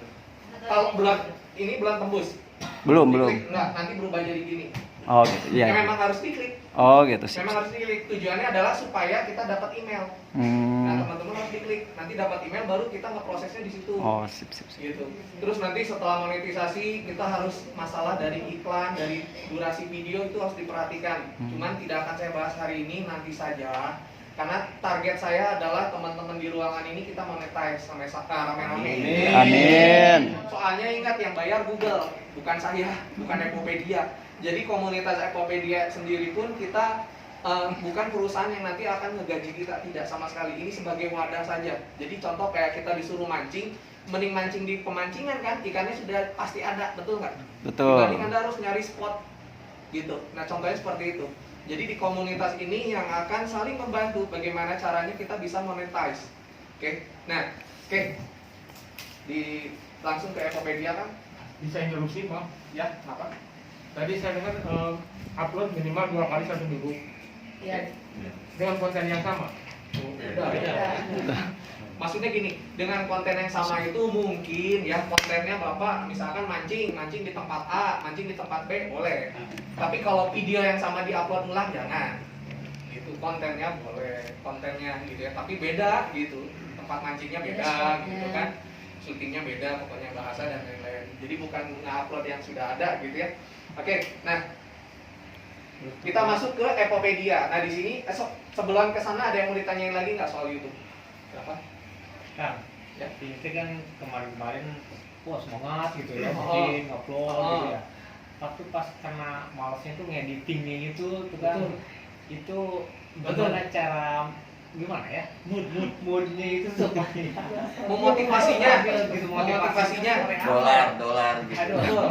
kalau bulan ini bulan tembus. Belum. Diklik, enggak, nanti berubah jadi gini. Oh, gitu. Ya, Iya. memang harus diklik. Oh, gitu sih. Memang harus diklik. Tujuannya adalah supaya kita dapat email. Nah, teman-teman harus diklik. Nanti dapat email baru kita ngeprosesnya di situ. Oh, sip. Gitu. Terus nanti setelah monetisasi kita harus masalah dari iklan, dari durasi video itu harus diperhatikan. Cuman tidak akan saya bahas hari ini, nanti saja. Karena target saya adalah teman-teman di ruangan ini kita monetize sampai rame-rame. Amin. Soalnya ingat yang bayar Google, bukan saya, bukan Epopedia. Jadi komunitas Epopedia sendiri pun kita bukan perusahaan yang nanti akan ngegaji kita, tidak sama sekali. Ini sebagai wadah saja. Jadi contoh kayak kita disuruh mancing, mending mancing di pemancingan kan, ikannya sudah pasti ada, betul nggak? Betul. Dibanding Anda harus nyari spot gitu. Nah contohnya seperti itu. Jadi di komunitas ini yang akan saling membantu bagaimana caranya kita bisa monetize. Oke. Nah, oke. Langsung ke Epopedia kan? Bisa interupsi, Bang? Ya, apa? Tadi saya dengar upload minimal 2 kali 1 minggu Iya. dengan konten yang sama. Maksudnya gini, dengan konten yang sama itu mungkin ya kontennya Bapak misalkan mancing di tempat A, mancing di tempat B boleh. Tapi kalau video yang sama diupload ulang jangan. Gitu, kontennya boleh, kontennya gitu ya, tapi beda gitu. Tempat mancingnya beda gitu kan. Syutingnya beda, pokoknya bahasa dan lain-lain. Jadi bukan nge-upload yang sudah ada gitu ya. Oke, nah kita masuk ke Epopedia. Nah di sini sebelum ke sana ada yang mau ditanyain lagi nggak soal YouTube? Berapa? Kang, Ya. itu kan kemarin-kemarin wah semangat gitu ya, Oh. bikin, upload Oh. gitu ya. Tapi pas karena malesnya tuh ngeditingnya itu tuh kan, Betul. itu Betul. gimana ya, moodnya itu supaya Memotivasinya gitu, motivasinya Dolar gitu. betul.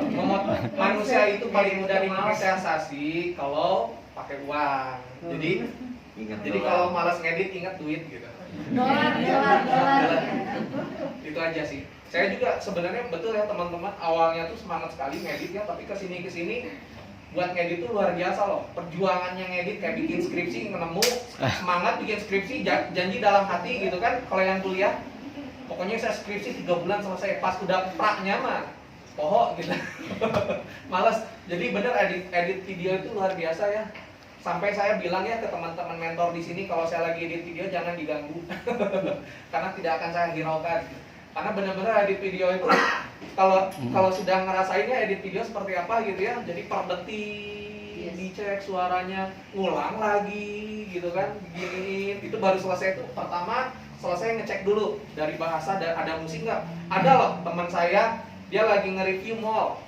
Manusia itu paling mudah dimonetasi kalau pakai uang. Jadi kalau malas ngedit ingat duit gitu. Dolar. Itu aja sih. Saya juga sebenarnya betul ya teman-teman, awalnya tuh semangat sekali ngedit ya, tapi kesini buat ngedit tuh luar biasa loh. Perjuangannya ngedit kayak bikin skripsi, nemu semangat bikin skripsi, janji dalam hati gitu kan. Kalau yang kuliah, pokoknya saya skripsi 3 bulan selesai. Pas udah praknya mah pohon gitu. Males. Jadi bener edit video itu luar biasa ya. Sampai saya bilang ya ke teman-teman mentor di sini, kalau saya lagi edit video jangan diganggu. Karena tidak akan saya hiraukan. Karena benar-benar edit video itu kalau sudah ngerasainnya edit video seperti apa gitu ya, jadi per detik dicek suaranya, ngulang lagi gitu kan, beginiin. Itu baru selesai itu pertama selesai ngecek dulu dari bahasa dan ada musik nggak. Ada loh teman saya, dia lagi nge-review mall.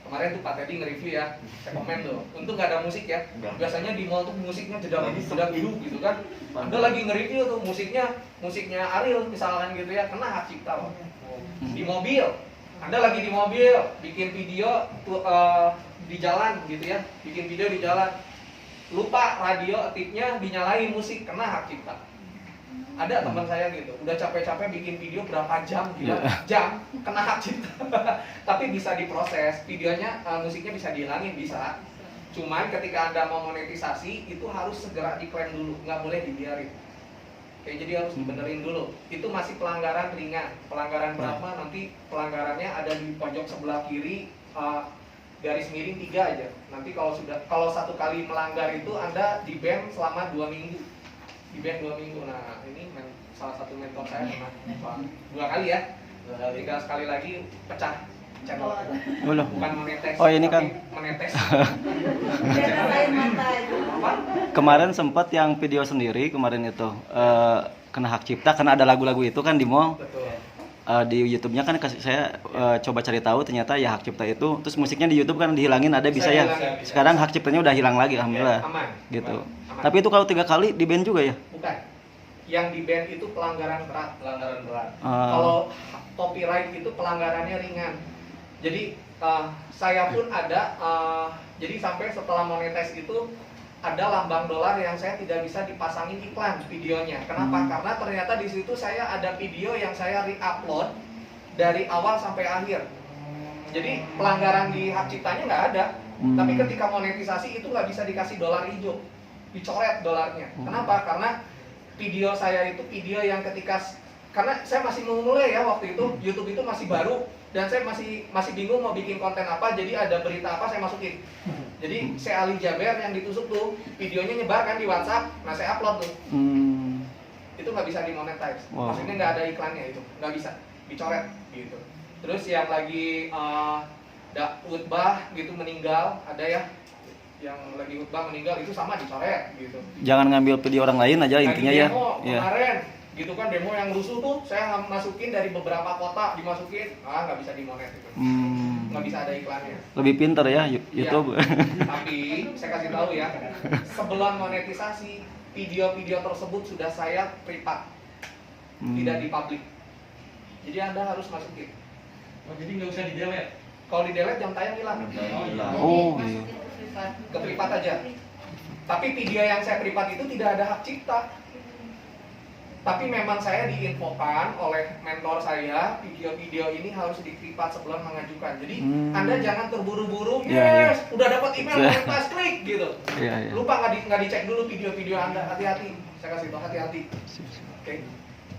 Kemarin tuh Pak Teddy nge-review ya, saya komen tuh. Untung nggak ada musik ya. Biasanya di mall tuh musiknya jedang biru gitu kan. Anda lagi nge-review tuh musiknya Ariel misalkan gitu ya, kena hak cipta loh. Di mobil, Anda lagi di mobil bikin video tuh, di jalan gitu ya, bikin video di jalan. Lupa radio aktifnya dinyalain musik, kena hak cipta. Ada teman saya gitu, udah capek-capek bikin video berapa jam, gila, jam, kena hak cipta. Tapi bisa diproses, videonya, musiknya bisa dihilangin, bisa. Cuman ketika Anda mau monetisasi, itu harus segera diklaim dulu, nggak boleh dibiarin. Oke, jadi harus dibenerin dulu. Itu masih pelanggaran ringan. Pelanggaran berapa? Nanti pelanggarannya ada di pojok sebelah kiri, garis miring 3 aja. Nanti kalau 1 kali melanggar itu Anda di-ban selama 2 minggu. Di-ban 2 minggu. Nah, ini salah satu mentor saya pernah 2 kali ya. Tinggal sekali lagi pecah. channel. Oh, loh. Bukan monetes. Oh, ini kan. tapi Monetes. Dia rasain mata itu. Apa? Kemarin sempat yang video sendiri kemarin itu kena hak cipta karena ada lagu-lagu itu kan di mall. Betul. Di YouTube-nya kan saya coba cari tahu ternyata ya hak cipta itu terus musiknya di YouTube kan dihilangin ada bisa ya. Dihilangin, bisa. Sekarang hak ciptanya udah hilang lagi alhamdulillah. Aman. Gitu. Aman. Tapi itu kalau 3 kali di ban juga ya? Bukan. Yang di ban itu pelanggaran berat. Pelanggaran berat. Kalau copyright itu pelanggarannya ringan. Jadi saya pun ada jadi sampai setelah monetize itu ada lambang dolar yang saya tidak bisa dipasangin iklan videonya. Kenapa? Karena ternyata di situ saya ada video yang saya re-upload dari awal sampai akhir. Jadi pelanggaran di hak ciptanya nggak ada. Tapi ketika monetisasi itu nggak bisa dikasih dolar hijau, dicoret dolarnya. Kenapa? Karena video saya itu video yang karena saya masih memulai ya waktu itu, YouTube itu masih baru dan saya masih bingung mau bikin konten apa, jadi ada berita apa saya masukin. Jadi saya Ali Jaber yang ditusuk tuh, videonya nyebar kan di WhatsApp, nah saya upload tuh. Itu nggak bisa dimonetize, maksudnya nggak ada iklannya itu, nggak bisa, dicoret gitu. Terus yang lagi khutbah gitu meninggal, ada ya, yang lagi khutbah meninggal itu sama dicoret gitu. Jangan ngambil video orang lain aja intinya ya. Demo Iya. kemarin gitu kan, demo yang rusuh tuh saya masukin dari beberapa kota, dimasukin nggak bisa dimonet itu, nggak bisa ada iklannya. Lebih pinter ya YouTube. Iya. Tapi saya kasih tahu ya, sebelum monetisasi video-video tersebut sudah saya privat, tidak di publik. Jadi Anda harus masukin. Oh, jadi nggak usah di-delete. Kalau di delete jam tayang hilang. Oh, iya. Ke privat aja. Tapi video yang saya privat itu tidak ada hak cipta. Tapi memang saya diinfokan oleh mentor saya, video-video ini harus di privat sebelum mengajukan. Jadi Anda jangan terburu-buru, Iya, yes, udah dapat email, pas klik gitu. Iya, iya. Lupa nggak dicek dulu video-video Anda, hati-hati. Saya kasih tahu hati-hati. Oke,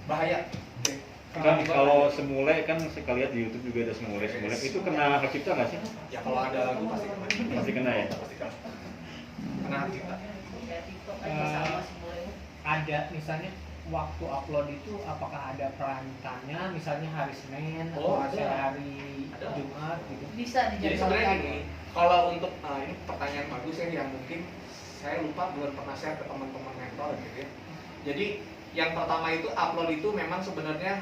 bahaya. Oke. Kan kalau semule kan saya lihat di YouTube juga ada semule itu kena hak cipta nggak sih? Ya kalau ada lagu pasti kena. Pasti kena ya. Pasti kena. Kena hak cipta. Ada misalnya waktu upload itu apakah ada perantaranya, misalnya hari Senin Oh, atau ada. hari Jumat gitu? Bisa Jadi sebenarnya dijadwalkan. gini, kalau untuk ini pertanyaan bagus ya yang mungkin saya lupa belum pernah share ke teman-teman mentor gitu ya. Jadi yang pertama itu upload itu memang sebenarnya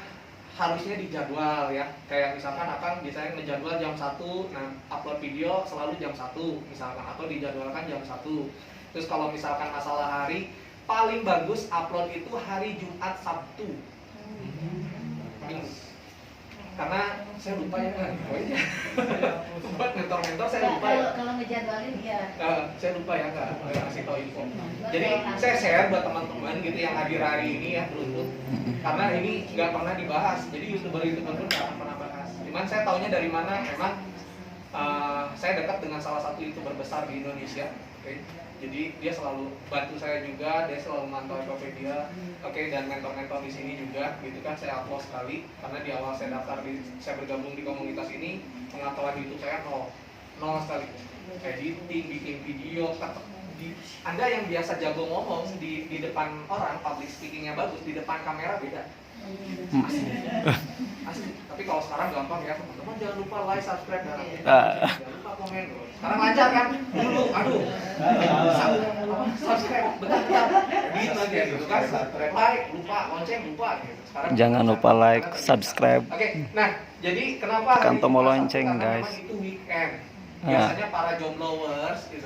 harusnya dijadwal ya. Kayak misalkan akan biasanya ngejadwal jam 1, nah upload video selalu jam 1 misalkan, atau dijadwalkan jam 1. Terus kalau misalkan masalah hari, paling bagus upload itu hari Jumat Sabtu. Minggu. Karena saya lupa ya kan. Buat mentor-mentor saya lupa ya. Kalau ngejadwalin ya. Saya lupa ya nggak kasih tahu info. Jadi saya share buat teman-teman gitu yang hadir hari ini ya beruntung. Karena ini nggak pernah dibahas. Jadi youtuber pun nggak akan pernah bahas. Cuman saya taunya dari mana? Memang saya dekat dengan salah satu youtuber besar di Indonesia. Oke. Jadi dia selalu bantu saya juga, dia selalu mantau Tokopedia, dan mentor-mentor di sini juga, gitu kan saya upload sekali, karena di awal saya daftar saya bergabung di komunitas ini, pengetahuan YouTube saya nol sekali, editing, bikin video, Anda yang biasa jago ngomong di depan orang, public speakingnya bagus, di depan kamera beda. Asli. Tapi kalau sekarang gampang ya teman-teman, jangan lupa like, subscribe, dan jangan lupa komen. Sekarang lancar kan? Dulu, aduh, subscribe, bentar, gitu aja gitu kan. Like, lupa, lonceng, lupa. Gitu. Sekarang Jangan lupa like, subscribe. Oke, nah jadi kenapa Tekan hari tombol Jumat lonceng, Sabtu? Karena guys. memang itu weekend. Biasanya para joblowers gitu.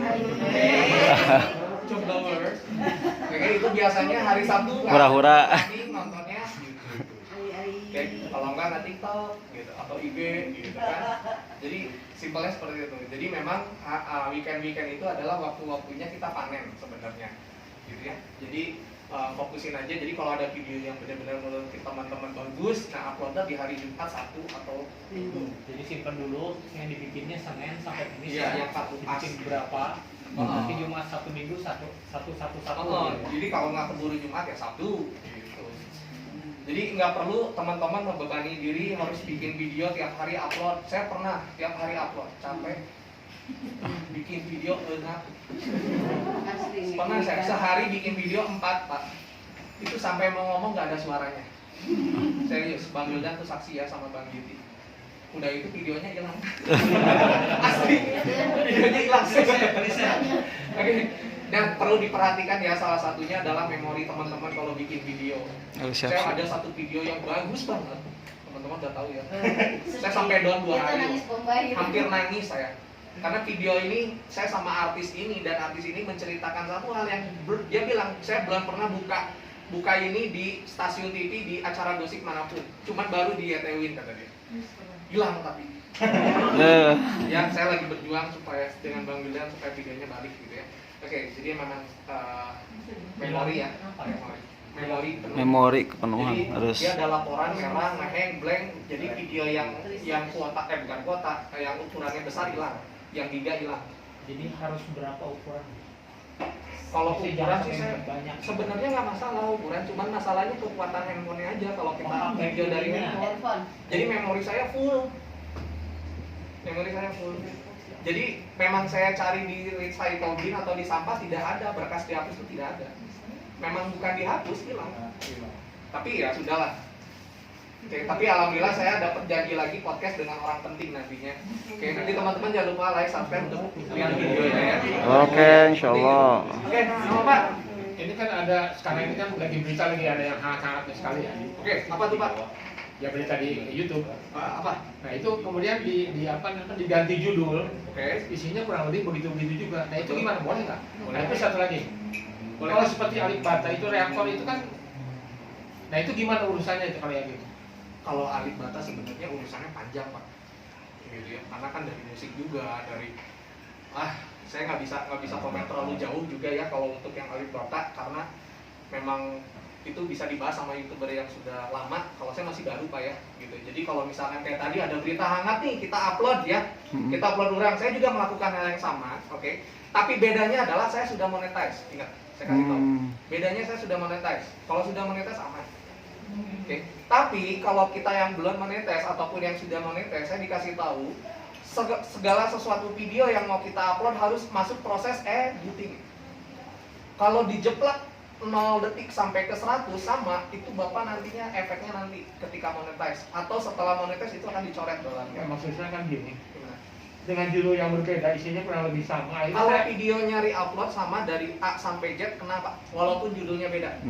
Joblowers. Oke, itu biasanya hari Sabtu kan. Hura-hura. Kami nontonnya YouTube. Oke, kalau enggak nanti TikTok gitu atau IG gitu kan. Jadi simpelnya seperti itu. Jadi memang weekend-weekend itu adalah waktu-waktunya kita panen sebenarnya. Gitu ya. Jadi fokusin aja. Jadi kalau ada video yang benar-benar menurut teman-teman bagus, nah uploadnya di hari Jumat, Sabtu atau Minggu. Jadi simpen dulu yang dibikinnya Senin sampai Kamis. Iya, yang satu pas. Dibikin berapa? Nanti Jumat Sabtu Minggu satu. Jadi kalau nggak keburu Jumat ya Sabtu. Gitu. Jadi nggak perlu teman-teman membebani diri harus bikin video tiap hari upload. Saya pernah tiap hari upload, capek. Bikin video enak. Pernah saya sehari bikin video 4 Pak. Itu sampai mau ngomong nggak ada suaranya. Serius, Bang Wildan tuh saksi ya sama Bang Yuti. Udah itu videonya hilang. Asli, videonya hilang. Oke. Dan perlu diperhatikan ya, salah satunya adalah memori teman-teman kalau bikin video. Saya ada satu video yang bagus banget, teman-teman udah tahu ya. Saya sampai down 2 Kita hari, nangis bombay. hampir nangis saya. Karena video ini saya sama artis ini, dan artis ini menceritakan satu hal yang dia bilang, saya belum pernah buka ini di stasiun TV di acara gosip manapun, cuman baru di YTWin kata dia. Hilang tapi. Ya saya lagi berjuang supaya dengan Bang William supaya videonya balik gitu ya. Oke, jadi memang memori ya, memori penuh. Memori kepenuhan Jadi harus. dia ada laporan merah, ngeheng, blank. Jadi video yang kuota bukan kuota, yang ukurannya besar hilang, yang giga hilang. Jadi harus berapa ukuran? Kalau Jadi ukuran jangan sih saya sampai banyak. sebenarnya nggak masalah ukuran, cuman masalahnya kekuatan handphonenya aja kalau kita video dari handphone. Handphone. Jadi memori saya full. Memori saya full. Jadi memang saya cari di recycle bin atau di sampah tidak ada, berkas dihapus itu tidak ada. Memang bukan dihapus, hilang. Tapi ya sudahlah. Oke, tapi alhamdulillah saya dapat janji lagi podcast dengan orang penting nantinya. Oke, nanti teman-teman jangan lupa like, subscribe untuk lihat videonya ya. Oke, insyaallah. Oke, nama Pak. Ini kan ada sekarang ini kan lagi berita lagi ada yang hangat-hangatnya sekali ya. Oke, apa tuh Pak? Ya berita di YouTube. Apa? Nah itu kemudian di apa namanya diganti judul. Oke. Isinya kurang lebih begitu juga. Nah itu gimana, boleh nggak? Boleh. Nah itu satu lagi. Boleh. Kalau seperti Alibata itu reaktor itu kan, nah itu gimana urusannya itu kalau yang gitu? Kalau Alibata sebenarnya urusannya panjang Pak, gitu ya. Karena kan dari musik juga, dari saya nggak bisa komen terlalu jauh juga ya kalau untuk yang Alibata, karena memang itu bisa dibahas sama YouTuber yang sudah lama. Kalau saya masih baru Pak ya, gitu. Jadi kalau misalkan kayak tadi ada berita hangat nih, kita upload ya, kita upload orang. Saya juga melakukan hal yang sama, oke. Tapi bedanya adalah saya sudah monetize, ingat, saya kasih tahu. Bedanya saya sudah monetize. Kalau sudah monetize aman. Oke. Tapi kalau kita yang belum monetize ataupun yang sudah monetize, saya dikasih tahu segala sesuatu video yang mau kita upload harus masuk proses editing. Kalau dijeplak 0 detik sampai ke 100 sama, itu Bapak nantinya efeknya nanti ketika monetize atau setelah monetize itu akan dicoret Ya, dolarnya. maksudnya kan gini, Gimana? dengan judul yang berbeda isinya kurang lebih sama. Itu Kalau saya- videonya re-upload sama dari A sampai Z, kenapa? Walaupun judulnya beda.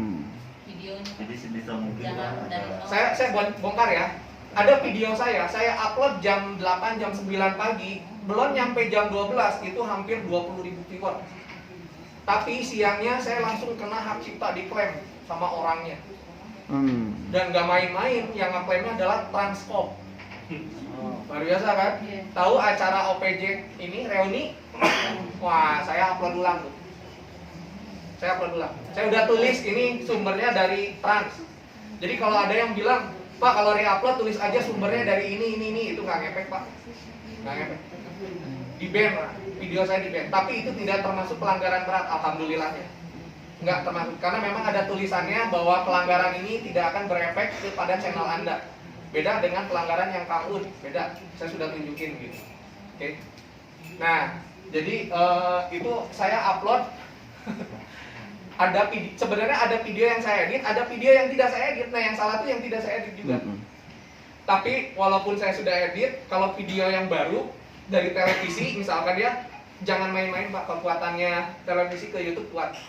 Videonya. Jadi sebisa mungkin Jangan dari nol. Saya bongkar ya. Ada video saya upload jam 8, jam 9 pagi, belum nyampe jam 12 itu hampir 20.000 viewer. Tapi siangnya saya langsung kena hak cipta diklaim sama orangnya. Dan gak main-main, yang ngeklaimnya adalah Transpop. Luar biasa kan? Iya. Tahu acara OPJ ini, reuni? Wah, saya upload ulang tuh. Saya upload ulang. Saya udah tulis ini sumbernya dari Trans. Jadi kalau ada yang bilang, Pak kalau re-upload tulis aja sumbernya dari ini, itu nggak ngepek Pak. Nggak ngepek. Di-ban, video saya di-ban. Tapi itu tidak termasuk pelanggaran berat, alhamdulillahnya. Nggak termasuk, karena memang ada tulisannya bahwa pelanggaran ini tidak akan berefek kepada channel Anda. Beda dengan pelanggaran yang kahun, beda. Saya sudah tunjukin gitu. Oke. Nah, jadi itu saya upload. Sebenarnya ada video yang saya edit, ada video yang tidak saya edit. Nah, yang salah tuh yang tidak saya edit juga. Tapi walaupun saya sudah edit, kalau video yang baru dari televisi misalkan ya, jangan main-main Pak, kekuatannya televisi ke YouTube kuat.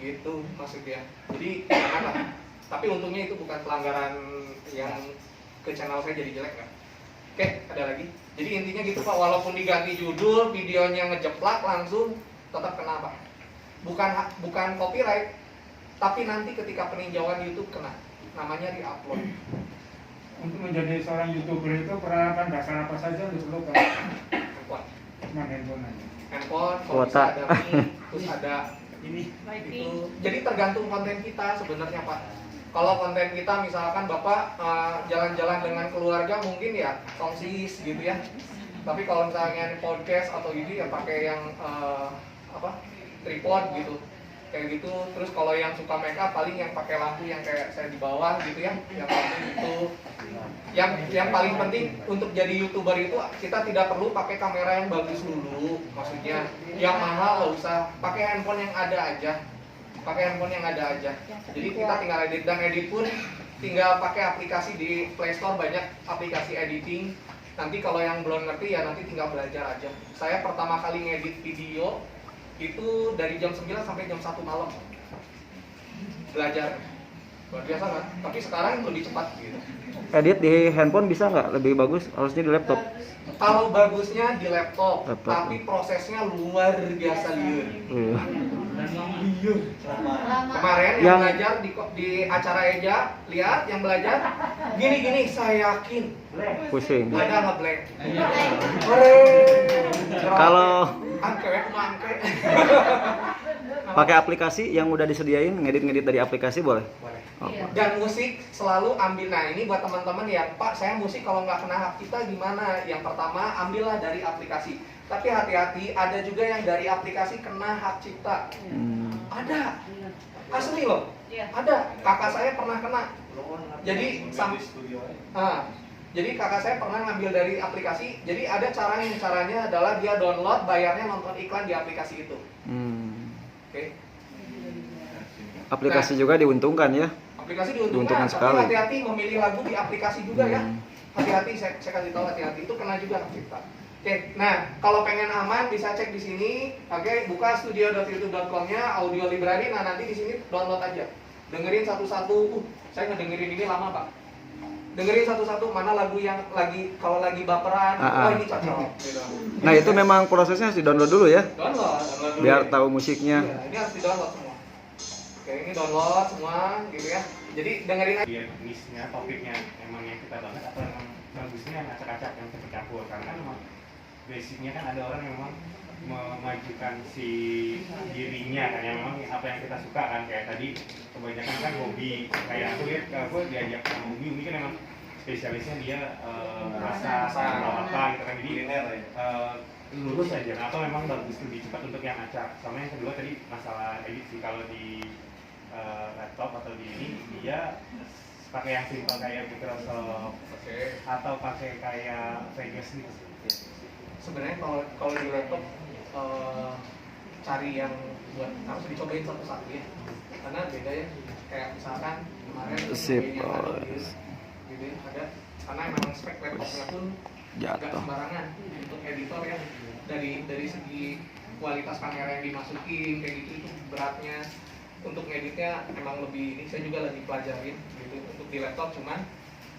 Gitu maksudnya. Jadi janganlah. Tapi untungnya itu bukan pelanggaran yang ke channel saya jadi jelek kan. Oke, ada lagi. Jadi intinya gitu Pak, walaupun diganti judul, videonya ngejeplak langsung tetap kena Pak. Bukan copyright, tapi nanti ketika peninjauan YouTube kena. Namanya di-upload. Untuk menjadi seorang YouTuber itu peralatan dasar apa saja yang diperlukan? Handphone. Cuma handphone aja. Handphone, kalau Kuota. bisa ada mic, terus ada ini itu. Jadi tergantung konten kita sebenarnya Pak. Kalau konten kita misalkan Bapak jalan-jalan dengan keluarga mungkin ya tongsis gitu ya. Tapi kalau misalnya podcast atau ini ya pakai yang tripod gitu. Kayak gitu. Terus kalau yang suka make up paling yang pakai lampu yang kayak saya di bawah gitu ya. Yang lampu itu. Yang paling penting untuk jadi YouTuber itu kita tidak perlu pakai kamera yang bagus dulu. Maksudnya yang mahal nggak usah, pakai handphone yang ada aja. Pakai handphone yang ada aja. Jadi kita tinggal edit, dan edit pun tinggal pakai aplikasi di Play Store, banyak aplikasi editing. Nanti kalau yang belum ngerti ya nanti tinggal belajar aja. Saya pertama kali ngedit video itu dari jam 9 sampai jam 1 malam. Belajar. Luar biasa kan? Tapi sekarang lebih cepat gitu. Edit di handphone bisa nggak? Lebih bagus harusnya di laptop. Kalau bagusnya di laptop, Laptop, tapi prosesnya luar biasa liur. Kemarin yang belajar di acara Eja, lihat yang belajar gini-gini, saya yakin Pusing. ada ngeblank. Kalau angke. pakai aplikasi yang udah disediain, ngedit dari aplikasi boleh? Boleh. Oh. Dan musik selalu ambil. Nah ini buat teman-teman yang Pak, saya musik kalau nggak kena hak cipta gimana? Yang pertama ambillah dari aplikasi. Tapi hati-hati, ada juga yang dari aplikasi kena hak cipta. Ada, asli loh. Ada. Kakak saya pernah kena. Jadi jadi kakak saya pernah ngambil dari aplikasi. Jadi ada caranya adalah dia download, bayarnya nonton iklan di aplikasi itu. Oke. Aplikasi juga diuntungkan ya. Aplikasi Diuntungkan diuntungkan, sekali. tapi hati-hati memilih lagu di aplikasi juga ya. Hati-hati, saya kasih tahu hati-hati, itu kena juga hak cipta. Oke, nah kalau pengen aman bisa cek di sini. Oke, buka studio.youtube.com-nya, audio library. Nah nanti di sini download aja. Dengerin satu-satu. Saya ngedengerin ini lama Pak. Dengerin satu-satu mana lagu yang kalau lagi baperan. Oh ini cocok. Gitu. Nah itu memang prosesnya harus di-download dulu ya, Download dulu. biar tahu musiknya. Iya, ini harus di-download semua. Oke, ini download semua gitu ya. Jadi dengerin aja. Dia niche-nya, topiknya emang yang kita banget atau emang bagusnya yang acak-acak yang campur karena kan memang basicnya kan ada orang yang memang memajukan si dirinya kan yang memang apa yang kita suka kan, kayak tadi kebanyakan kan hobi, kayak aku lihat aku diajak sama Umi kan emang spesialisnya dia rasa atau apa gitu kan, jadi lurus aja. Nah, atau memang bagus lebih cepat untuk yang acak. Sama yang kedua tadi masalah edit sih, kalau di laptop atau di ini dia pakai yang simple kayak Microsoft atau pakai kayak Vegas gitu. Sebenarnya kalau di laptop cari yang buat harus dicobain satu-satu ya, karena beda ya. Kayak misalkan kemarin Sip, gitu ya, ada karena memang spek laptopnya pun nggak Jatuh. sembarangan untuk editor ya. Dari segi kualitas kamera yang dimasukin kayak gitu itu beratnya. Untuk ngeditnya emang lebih ini, saya juga lagi pelajarin gitu untuk di laptop. Cuman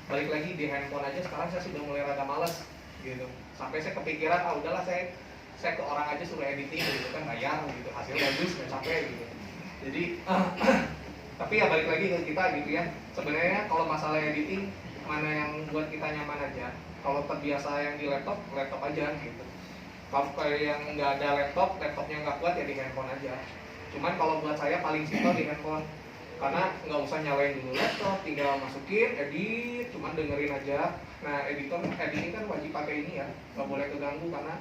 balik lagi di handphone aja sekarang saya sudah mulai rada males gitu. Sampai saya kepikiran udahlah saya ke orang aja suruh editing gitu kan, bayar gitu, hasil bagus nggak capek gitu. Jadi tapi ya balik lagi ke kita gitu ya. Sebenarnya kalau masalah editing mana yang buat kita nyaman aja. Kalau terbiasa yang di laptop aja gitu. Kalau yang nggak ada laptopnya nggak kuat ya di handphone aja. Cuman kalau buat saya paling simpel di handphone, karena nggak usah nyalain dulu laptop, tinggal masukin, edit, cuman dengerin aja. Nah editing kan wajib pakai ini ya, nggak boleh keganggu karena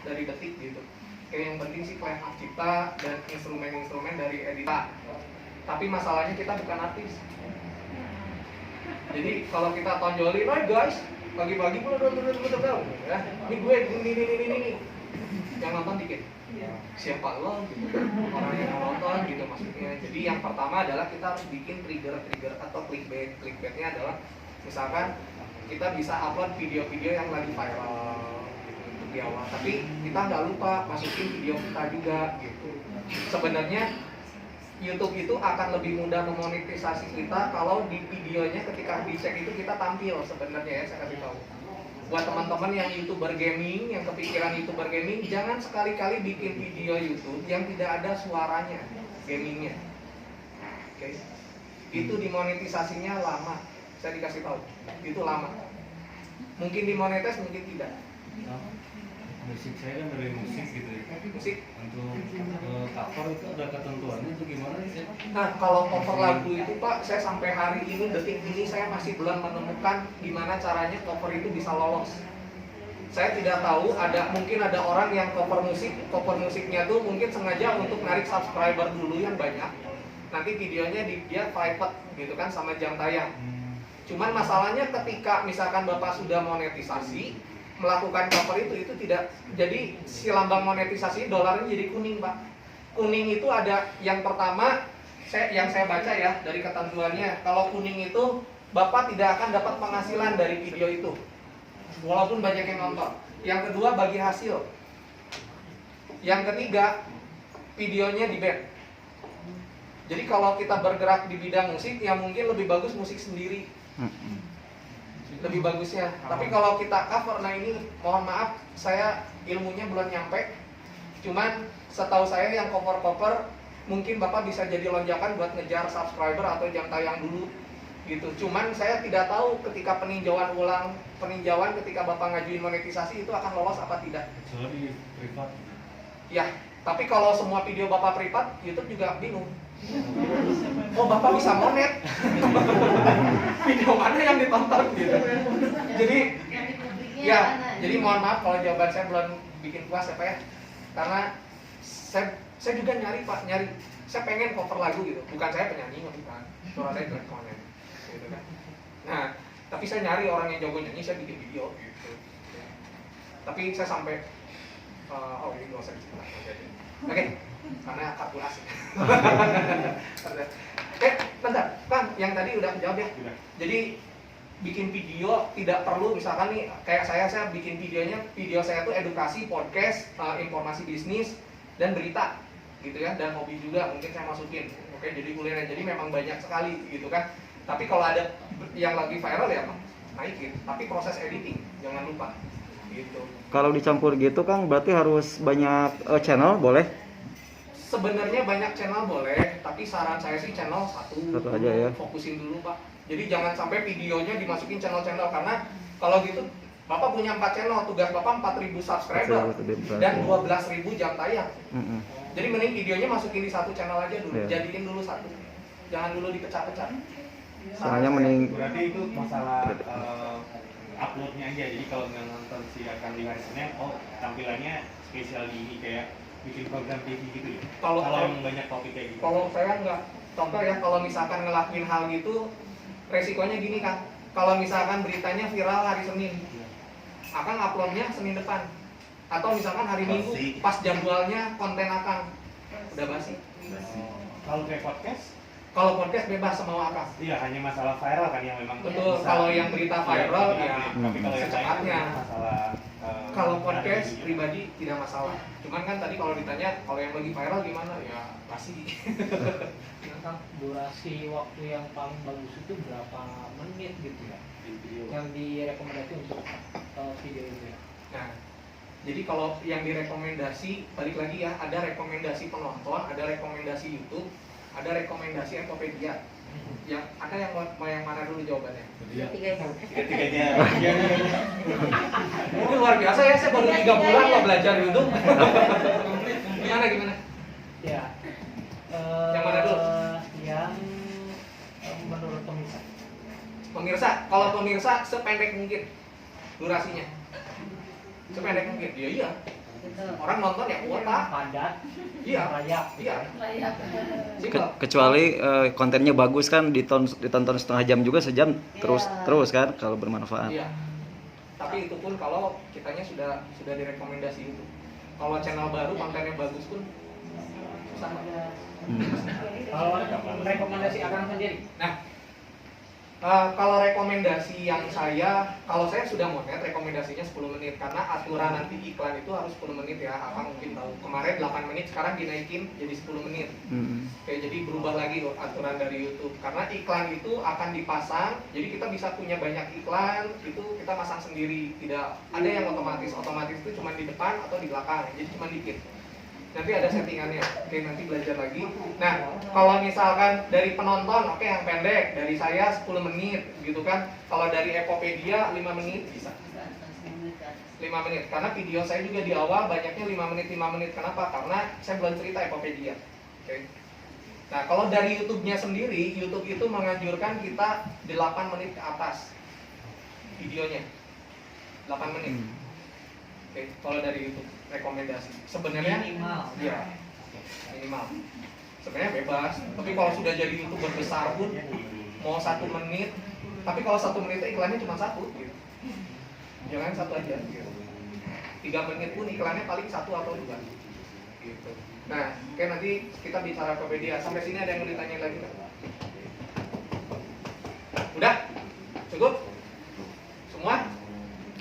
dari detik gitu. Kayak yang penting sih klaim hak cipta dan instrumen-instrumen dari editor. Tapi masalahnya kita bukan artis. Jadi kalau kita tonjolin, oh guys, pagi-pagi gue udah ya, ini gue ini, yang nonton dikit. Siapa lo gitu, orang yang nonton gitu maksudnya. Jadi yang pertama adalah kita harus bikin trigger atau clickbaitnya adalah misalkan kita bisa upload video-video yang lagi viral gitu untuk di awal, tapi kita nggak lupa masukin video kita juga gitu. Sebenarnya YouTube itu akan lebih mudah memonetisasi kita kalau di videonya ketika dicek itu kita tampil sebenarnya ya, saya kasih tahu. Buat teman-teman yang YouTuber gaming, yang kepikiran YouTuber gaming, jangan sekali-kali bikin video YouTube yang tidak ada suaranya gamingnya. Oke. Itu dimonetisasinya lama. Saya dikasih tahu. Itu lama. Mungkin dimonetis, mungkin tidak. Musik saya kan dari musik gitu ya. Musik. Untuk cover itu ada ketentuannya itu gimana sih? Nah, kalau cover lagu itu Pak, saya sampai hari ini, detik ini saya masih belum menemukan gimana caranya cover itu bisa lolos. Saya tidak tahu, mungkin ada orang yang cover musiknya tuh mungkin sengaja untuk narik subscriber dulu yang banyak. Nanti videonya dia private gitu kan sama jam tayang. Cuman masalahnya ketika misalkan Bapak sudah monetisasi, melakukan cover itu tidak, jadi si lambang monetisasi dolarnya jadi kuning Pak. Kuning itu ada yang pertama yang saya baca ya dari ketentuannya, kalau kuning itu Bapak tidak akan dapat penghasilan dari video itu, walaupun banyak yang nonton. Yang kedua, bagi hasil. Yang ketiga, videonya di-ban. Jadi kalau kita bergerak di bidang musik, ya mungkin lebih bagus musik sendiri, lebih bagusnya. Tapi kalau kita cover, nah ini mohon maaf, saya ilmunya belum nyampe. Cuman setahu saya yang cover-cover mungkin Bapak bisa jadi lonjakan buat ngejar subscriber atau jam tayang dulu gitu. Cuman saya tidak tahu ketika peninjauan ketika Bapak ngajuin monetisasi itu akan lolos apa tidak. Soalnya di privat. Ya, tapi kalau semua video Bapak privat, YouTube juga bingung. Oh, Bapak bisa monet. Video mana yang ditonton gitu. Jadi Yang di publiknya ya, mana? jadi mohon maaf kalau jawaban saya belum bikin puas ya Pak ya. Karena saya juga nyari Pak, saya pengen cover lagu gitu. Bukan saya penyanyi, bukan. Suara saya jelek konen gitu kan. Nah, tapi saya nyari orang yang jago nyanyi, saya bikin video gitu. Tapi saya sampai ini gak usah diceritakan. Oke, karena kalkulasi. Bentar, Kang, yang tadi udah jawab ya. Udah. Jadi bikin video tidak perlu, misalkan nih kayak saya bikin video saya tuh edukasi, podcast, informasi bisnis dan berita gitu ya, dan hobi juga mungkin saya masukin. Oke, jadi kuliner, jadi memang banyak sekali gitu kan. Tapi kalau ada yang lagi viral ya naikin, tapi proses editing jangan lupa gitu. Kalau dicampur gitu Kang, berarti harus banyak channel, boleh? Sebenarnya banyak channel boleh, tapi saran saya sih channel satu aja ya. Fokusin dulu Pak. Jadi jangan sampai videonya dimasukin channel-channel, karena kalau gitu Bapak punya 4 channel, tugas Bapak 4.000 subscriber dan 12.000 jam tayang. Jadi mending videonya masukin di satu channel aja dulu, Iya. jadiin dulu satu, jangan dulu dipecah-pecah. Soalnya mending Berarti itu masalah uploadnya aja. Jadi kalau nggak nonton si akan di hari Senin, oh tampilannya spesial di ini kayak bikin program TV gitu ya. Kalau yang banyak topik kayak gitu. Kalau saya nggak, contoh ya, kalau misalkan ngelakuin hal gitu, resikonya gini Kang. Kalau misalkan beritanya viral hari Senin, Akang uploadnya Senin depan. Atau misalkan hari Minggu, pas jadwalnya konten Akang udah basi. Kalau kayak podcast, Kalau podcast bebas semau Akang. iya hanya masalah viral kan yang memang Betul, bisa. kalau yang berita viral Iya, ya tapi kalau yang secepatnya. lain masalah Kalau podcast ada pribadi tidak masalah. Cuman kan tadi kalau ditanya kalau yang lagi viral gimana, ya pasti. Kang, durasi waktu yang paling bagus itu berapa menit gitu ya? Yang direkomendasi untuk video itu ya? Nah, jadi kalau yang direkomendasi, balik lagi ya, ada rekomendasi penonton, ada rekomendasi YouTube, ada rekomendasi Tokopedia. Yang ada yang mau yang mana dulu jawabannya? tiga-tiganya. Ini luar biasa ya, saya baru 3 bulan loh belajar YouTube. Gimana? Ya. Yang mana dulu? Yang menurut pemirsa. Pemirsa, kalau pemirsa sependek mungkin durasinya. Sependek mungkin. Iya. Orang nonton ya kuota. Padat. Iya. Layak. Iya. Layak. Simpel. kecuali kontennya bagus kan, ditonton setengah jam juga, sejam terus kan kalau bermanfaat. Iya. Tapi itu pun kalau kitanya sudah direkomendasi itu. Kalau channel baru kontennya bagus pun susah. Kalau rekomendasi Akang sendiri? Nah, kalau rekomendasi yang kalau saya sudah monet rekomendasinya 10 menit karena aturan nanti iklan itu harus 10 menit ya. Akang mungkin tahu. Kemarin 8 menit, sekarang dinaikin jadi 10 menit. Oke, jadi berubah lagi aturan dari YouTube karena iklan itu akan dipasang. Jadi kita bisa punya banyak iklan, itu kita pasang sendiri. Tidak ada yang otomatis itu cuma di depan atau di belakang. Jadi cuma dikit. Nanti ada settingannya. Oke, nanti belajar lagi. Nah, kalau misalkan dari penonton, oke yang pendek dari saya 10 menit gitu kan. Kalau dari Tokopedia 5 menit bisa. 5 menit. Karena video saya juga di awal banyaknya 5 menit. Kenapa? Karena saya belum cerita Tokopedia. Oke. Nah, kalau dari YouTube-nya sendiri, YouTube itu menganjurkan kita 8 menit ke atas videonya. 8 menit. Oke, kalau dari YouTube rekomendasi. Sebenarnya Minimal. ya minimal. Sebenarnya bebas. Tapi kalau sudah jadi YouTuber besar pun mau 1 menit. Tapi kalau 1 menit itu iklannya cuma 1 gitu. Jangan 1 aja gitu. 3 menit pun iklannya paling 1 atau 2 gitu. Nah, oke nanti kita bicara Tokopedia. Sampai sini ada yang mau ditanya lagi kan? Udah? Cukup? Semua?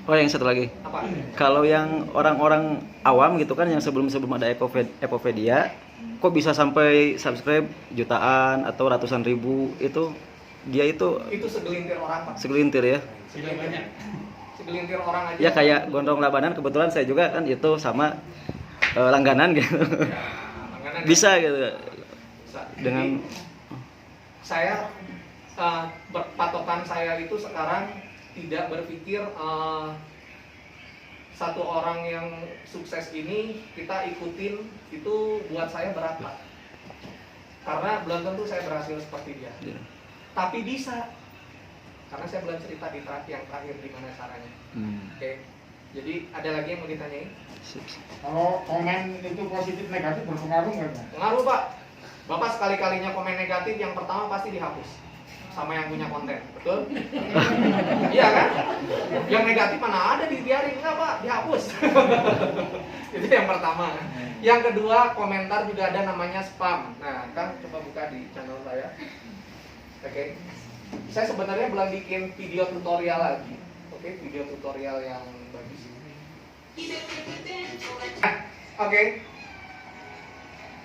Oh, yang satu lagi. Apa? Kalau yang orang-orang awam gitu kan yang sebelum ada Epopedia, kok bisa sampai subscribe jutaan atau ratusan ribu itu dia itu Itu segelintir orang, Pak. segelintir ya. Sudah banyak. Segelintir orang aja. Ya kayak Gondrong Labanan kebetulan saya juga kan itu sama langganan gitu. Ya, langganan. Bisa gitu. Bisa. Dengan Saya patokan saya itu sekarang tidak berpikir satu orang yang sukses ini kita ikutin itu buat saya berat, Pak. Karena belum tentu saya berhasil seperti dia. ya. Tapi bisa. Karena saya belum cerita di yang terakhir gimana caranya. Oke. Jadi ada lagi yang mau ditanyain? Kalau komen itu positif negatif berpengaruh nggak? Pak? Pengaruh, Pak. Bapak sekali-kalinya komen negatif yang pertama pasti dihapus sama yang punya konten, betul? Iya kan? Yang negatif mana ada dibiarin, enggak Pak, dihapus. Itu yang pertama. Yang kedua, komentar juga ada namanya spam. Nah, Kang coba buka di channel saya. Oke. Saya sebenarnya belum bikin video tutorial lagi. Oke, video tutorial yang bagus. Oke.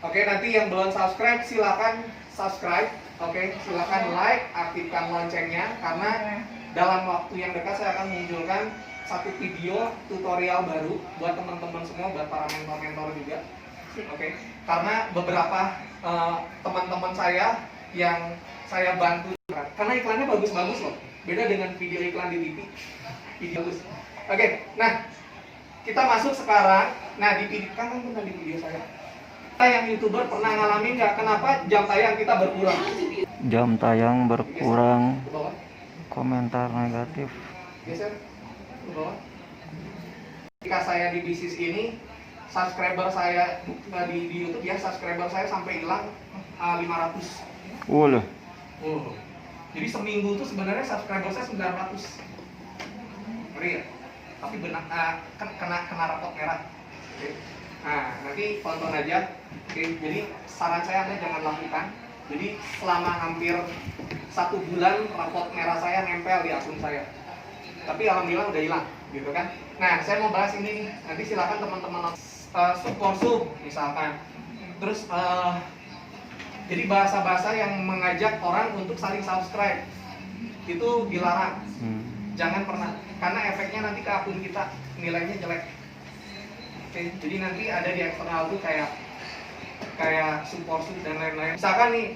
Oke, nanti yang belum subscribe silakan subscribe. Oke, silakan like, aktifkan loncengnya karena dalam waktu yang dekat saya akan munculkan satu video tutorial baru buat teman-teman semua, buat para mentor-mentor juga. Oke, karena beberapa teman-teman saya yang saya bantu karena iklannya bagus-bagus loh. Beda dengan video iklan di TV. Video bagus. Oke, nah kita masuk sekarang. Nah, di video kan pernah di video saya. Yang YouTuber pernah ngalamin nggak kenapa jam tayang kita berkurang? Jam tayang berkurang, Ke bawah. komentar negatif. Geser ke bawah. Ketika saya di bisnis ini, subscriber saya di YouTube ya, subscriber saya sampai hilang 500. Walah. Oh. Jadi seminggu itu sebenarnya subscriber saya 900. Ngeri ya? Tapi benar kena rapot merah. Oke. Nah, nanti tonton aja. Oke, jadi saran saya Anda jangan lakukan. Jadi selama hampir 1 bulan rapot merah saya nempel di akun saya. Tapi alhamdulillah udah hilang, gitu kan? Nah, saya mau bahas ini nih. Nanti silakan teman-teman sub misalkan. Terus jadi bahasa-bahasa yang mengajak orang untuk saling subscribe itu dilarang. Jangan pernah, karena efeknya nanti ke akun kita nilainya jelek. Oke, jadi nanti ada di eksternal tuh kayak support dan lain-lain. Misalkan nih,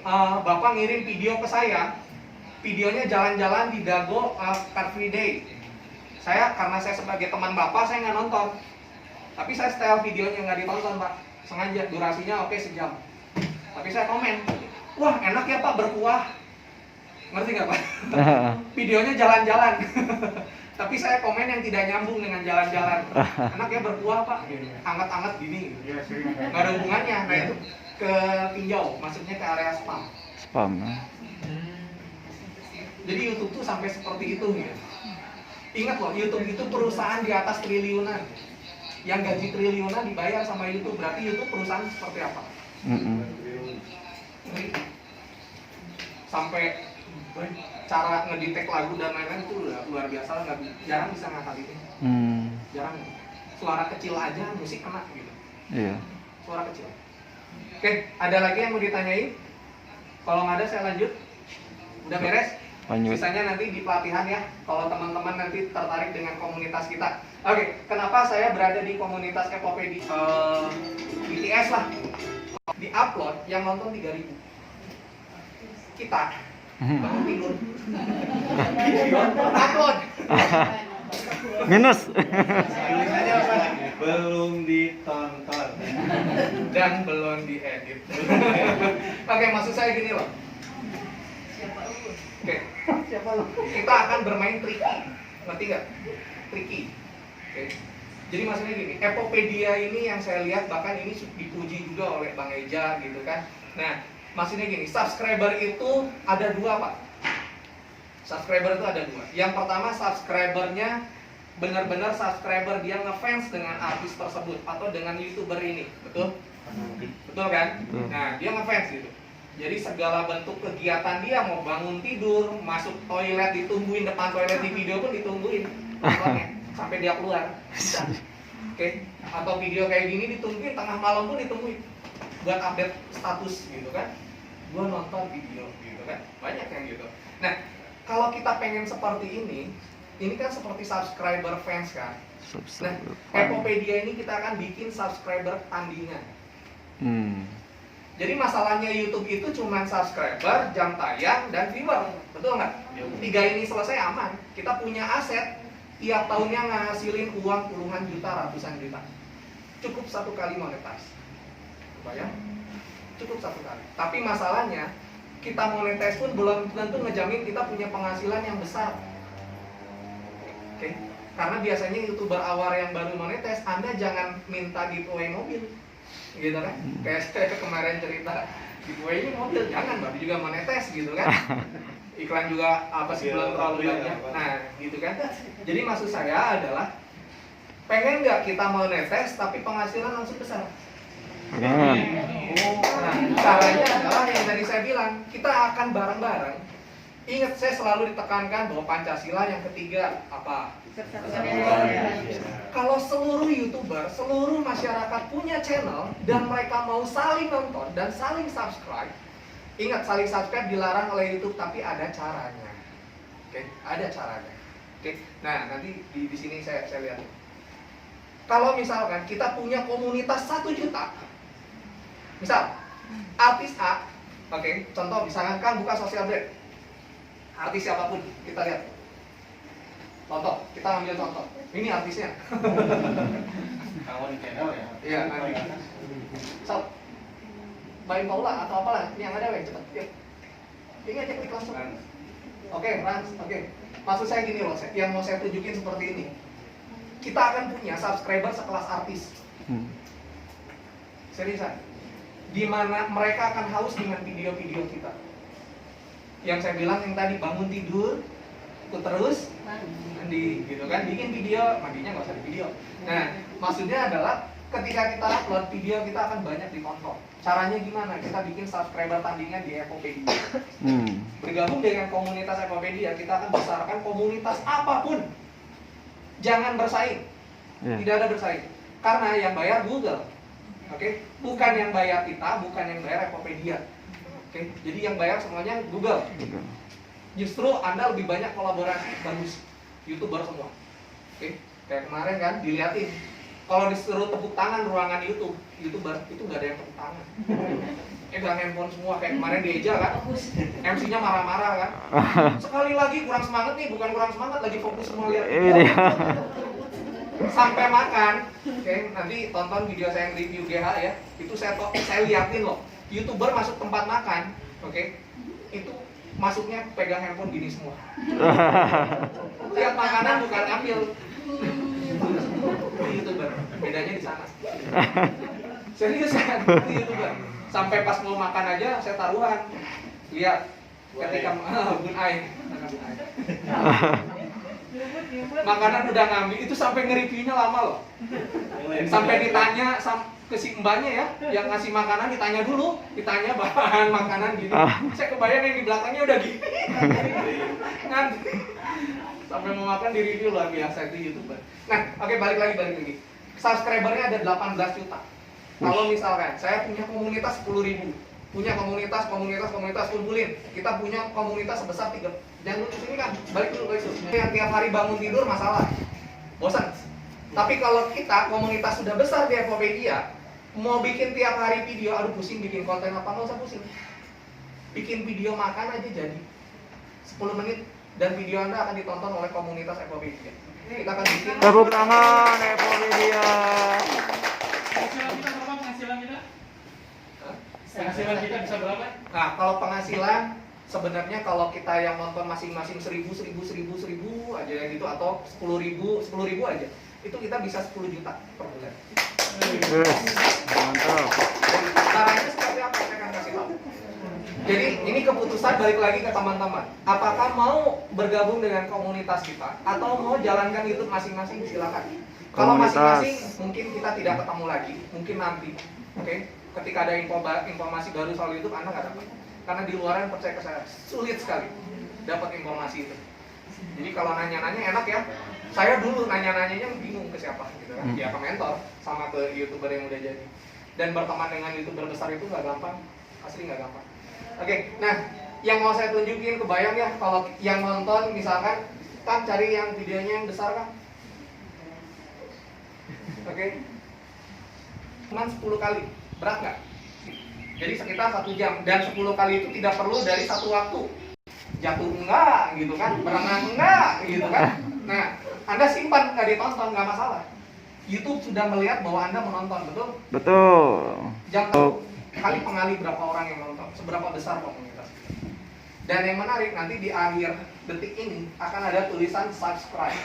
Bapak ngirim video ke saya, videonya jalan-jalan di Dago Car Free Day. Karena saya sebagai teman Bapak, saya nggak nonton. Tapi saya setel videonya nggak ditonton, Pak. Sengaja, durasinya oke sejam. Tapi saya komen, wah enak ya Pak berkuah. Ngerti nggak Pak? Videonya jalan-jalan. Tapi saya komen yang tidak nyambung dengan jalan-jalan. Enak ya berkuah Pak, hangat-hangat gini. Iya, sering ada. Nggak ada hubungannya. Nah itu ke tinjau, maksudnya ke area spam. Spam. Jadi YouTube tuh sampai seperti itu ya. Ingat loh, YouTube itu perusahaan di atas triliunan. Yang gaji triliunan dibayar sama YouTube, berarti YouTube perusahaan seperti apa? Sampai cara ngedetek lagu dan lain-lain itu udah luar biasa, jarang bisa ngakalin ini. Jarang. Suara kecil aja musik kena gitu. Iya. Suara kecil. Oke, ada lagi yang mau ditanyain? Kalau nggak ada saya lanjut. Udah beres? Lanjut. Sisanya nanti di pelatihan ya. Kalau teman-teman nanti tertarik dengan komunitas kita. Oke, kenapa saya berada di komunitas Epopedia? BTS lah. Di upload yang nonton 3.000. Kita bangun tidur. Video upload. Minus. Tulisannya apa? Belum ditonton. Dan belum diedit. Oke, maksud saya gini loh. Oke, siapa lo? Kita akan bermain tricky, ngerti nggak? Tricky. Oke. Jadi maksudnya gini, Epopedia ini yang saya lihat bahkan ini dipuji juga oleh Bang Eja gitu kan. Nah, maksudnya gini, subscriber itu ada 2 Pak. Subscriber itu ada 2. Yang pertama subscribernya benar-benar subscriber dia ngefans dengan artis tersebut atau dengan YouTuber ini, betul? Betul kan? Betul. Nah, dia ngefans gitu. Jadi segala bentuk kegiatan dia, mau bangun tidur, masuk toilet ditungguin, depan toilet di video pun ditungguin nontonnya, sampai dia keluar. Bisa. Oke. Atau video kayak gini ditungguin, tengah malam pun ditungguin buat update status gitu kan. Gua nonton video gitu kan. Banyak yang gitu. Nah, kalau kita pengen seperti ini kan seperti subscriber fans kan. Nah, Epopedia ini kita akan bikin subscriber tandingan. Jadi masalahnya YouTube itu cuma subscriber, jam tayang, dan viewer, betul nggak? 3 ini selesai aman. Kita punya aset, tiap tahunnya ngasilin uang puluhan juta, ratusan juta. Cukup 1 kali monetize. Bayang? Cukup 1 kali. Tapi masalahnya, kita monetize pun belum tentu ngejamin kita punya penghasilan yang besar. Oke? Karena biasanya YouTuber awal yang baru monetize, Anda jangan minta giveaway mobil. Gitu kan, kayak saya kemarin cerita giveaway ini mobil, jangan, baru juga monetes gitu kan, iklan juga apa sih belum terlalu banyak. Nah gitu kan, jadi maksud saya adalah pengen nggak kita monetes tapi penghasilan langsung besar. Nah, caranya adalah yang tadi saya bilang, kita akan bareng-bareng. Ingat, saya selalu ditekankan bahwa Pancasila yang ketiga apa? Kalau seluruh YouTuber, seluruh masyarakat punya channel dan mereka mau saling nonton dan saling subscribe, ingat, saling subscribe dilarang oleh YouTube, tapi ada caranya. Oke, ada caranya. Oke, nah nanti di sini saya lihat. Kalau misalkan kita punya komunitas 1 juta, misal artis A, oke, contoh misalkan Kang buka sosial brand, artis siapapun kita lihat. Contoh, kita ambil contoh. Ini artisnya. Kalau di channel ya. Iya, nanti. So, Baim Paula atau apalah, ini yang ada, weh, cepet. Yuk. Ini aja klik langsung. Oke, Frans, oke. Maksud saya gini loh, yang mau saya tunjukin seperti ini. Kita akan punya subscriber sekelas artis. Seriusan. Di mana mereka akan haus dengan video-video kita. Yang saya bilang yang tadi, bangun tidur, ikut terus mandi gitu kan, bikin video, mandinya nggak usah di video. Nah, maksudnya adalah ketika kita upload video, kita akan banyak ditonton. Caranya gimana? Kita bikin subscriber tandingan di Epopedia. Bergabung dengan komunitas Epopedia, kita akan besarkan komunitas apapun. Jangan bersaing. Tidak ada bersaing. Karena yang bayar Google. Oke? Bukan yang bayar kita, bukan yang bayar Epopedia. Oke? Jadi yang bayar semuanya Google. Justru Anda lebih banyak kolaborasi bagus, YouTuber semua. Oke, kayak kemarin kan diliatin. Kalau disuruh tepuk tangan ruangan YouTuber itu nggak ada yang tepuk tangan. Pegang handphone semua kayak kemarin di Eja kan. MC-nya marah-marah kan. Sekali lagi kurang semangat nih, bukan kurang semangat, lagi fokus semua lihat. Sampai makan. Oke, nanti tonton video saya yang review GH ya. Itu saya liatin loh. YouTuber masuk tempat makan, oke? Itu masuknya pegang handphone gini semua. Lihat makanan bukan ambil. YouTuber, bedanya di sana. Serius kan? YouTuber. Sampai pas mau makan aja saya taruhan. Lihat ketika bun ai. Makanan udah ngambil, itu sampai nge-reviewnya lama loh. Sampai ditanya ke si mbaknya ya, yang ngasih makanan ditanya dulu, ditanya bahan makanan gini. Saya kebayang yang di belakangnya udah gini. Nanti sampai mau makan di review luar biasa itu YouTuber. Nah, oke, balik lagi. Subscribernya ada 18 juta. Kalau misalkan saya punya komunitas 10.000, punya komunitas kumpulin. Kita punya komunitas sebesar 3. Jangan dulu sini kan, balik dulu. Yang tiap hari bangun tidur masalah, bosan. Tapi kalau kita komunitas sudah besar di Epopedia, mau bikin tiap hari video, aduh pusing bikin konten apa, nggak usah pusing. Bikin video makan aja jadi 10 menit dan video Anda akan ditonton oleh komunitas Epopedia. Kita akan bikin. Tepuk tangan Epopedia. Penghasilan kita berapa? Penghasilan kita bisa berapa? Nah, kalau penghasilan sebenarnya kalau kita yang nonton masing-masing 1.000 aja gitu, atau 10.000 aja, itu kita bisa 10 juta per bulan. Mantap. Caranya seperti apa? Saya akan kasih tahu. Jadi ini keputusan balik lagi ke teman-teman. Apakah mau bergabung dengan komunitas kita atau mau jalankan YouTube masing-masing, silakan. Kalau masing-masing mungkin kita tidak ketemu lagi, mungkin nanti. Oke? Ketika ada informasi baru soal YouTube, Anda nggak dapat. Karena di luaran percaya ke saya sulit sekali dapat informasi itu. Jadi kalau nanya-nanya enak ya. Saya dulu nanya-nanyanya bingung ke siapa gitu kan. Ya ke mentor sama ke YouTuber yang udah jadi. Dan berteman dengan YouTuber besar itu nggak gampang, asli nggak gampang. Oke, nah yang mau saya tunjukin, kebayang ya kalau yang nonton misalkan kan cari yang videonya yang besar kan. Oke, cuma 10 kali, berat nggak? Jadi sekitar 1 jam, dan 10 kali itu tidak perlu dari satu waktu. Jatuh enggak gitu kan, berenang enggak gitu kan. Nah, Anda simpan nggak ditonton nggak masalah. YouTube sudah melihat bahwa Anda menonton, betul? Betul. Jam tahu kali pengali berapa orang yang menonton, seberapa besar komunitas. Dan yang menarik nanti di akhir detik ini akan ada tulisan subscribe.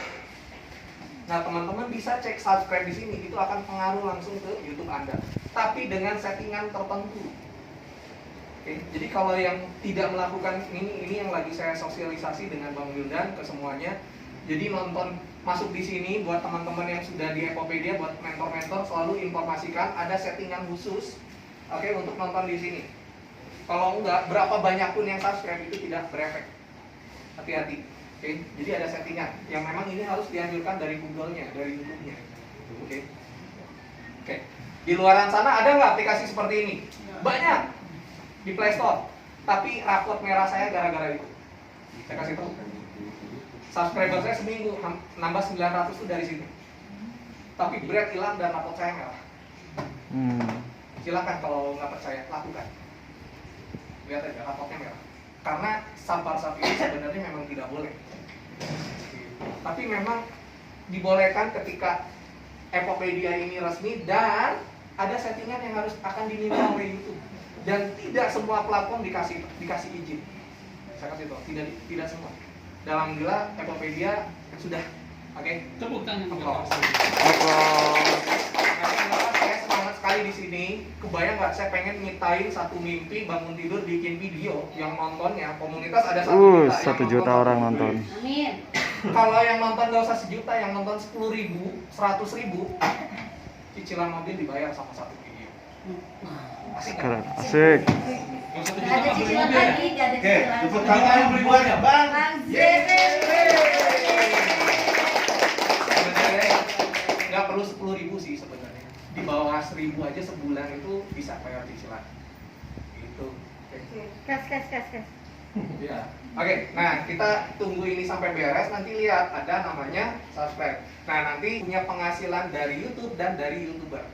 Nah, teman-teman bisa cek subscribe di sini, itu akan pengaruh langsung ke YouTube Anda. Tapi dengan settingan tertentu. Oke, jadi kalau yang tidak melakukan ini yang lagi saya sosialisasi dengan Bang Wildan ke semuanya. Jadi nonton masuk di sini buat teman-teman yang sudah di Epopedia, buat mentor-mentor selalu informasikan ada settingan khusus, oke, untuk nonton di sini. Kalau enggak, berapa banyak pun yang subscribe itu tidak berefek. Hati-hati. Oke, jadi ada settingan yang memang ini harus dianjurkan dari Google-nya, dari YouTube-nya. Oke. Oke. Di luaran sana ada nggak aplikasi seperti ini? Banyak di Play Store. Tapi rapot merah saya gara-gara itu. Saya kasih tahu. Subscriber saya seminggu nambah 900 itu dari sini. Tapi berat hilang dan rapot saya merah. Silakan kalau nggak percaya, lakukan. Lihat aja rapotnya merah. Karena sampar ini sebenarnya memang tidak boleh. Tapi memang dibolehkan ketika Epopedia ini resmi dan ada settingan yang harus akan diminta oleh YouTube. Dan tidak semua platform dikasih izin. Saya kasih tahu, tidak semua. Alhamdulillah Epopedia sudah. Oke. Tepuk tangan. Saya semangat sekali di sini. Kebayang nggak? Saya pengen nyitain satu mimpi bangun tidur bikin video yang nontonnya komunitas ada 1 juta orang nonton. Amin. Kalau yang nonton nggak usah 1 juta, yang nonton 10.000, 100.000, cicilan mobil dibayar sama satu video. Asik nggak? Keren. Asik. Gak ada cicilan lagi, gak ada cicilan lagi. Tepuk tangan buatnya, Bang. Bang Zee. Sebenarnya nggak perlu 10.000 sih sebenarnya. Di bawah 1.000 aja sebulan itu bisa bayar cicilan. Gitu. Kas. Ya. Oke, nah kita tunggu ini sampai beres, nanti lihat ada namanya subscribe. Nah, nanti punya penghasilan dari YouTube dan dari YouTuber.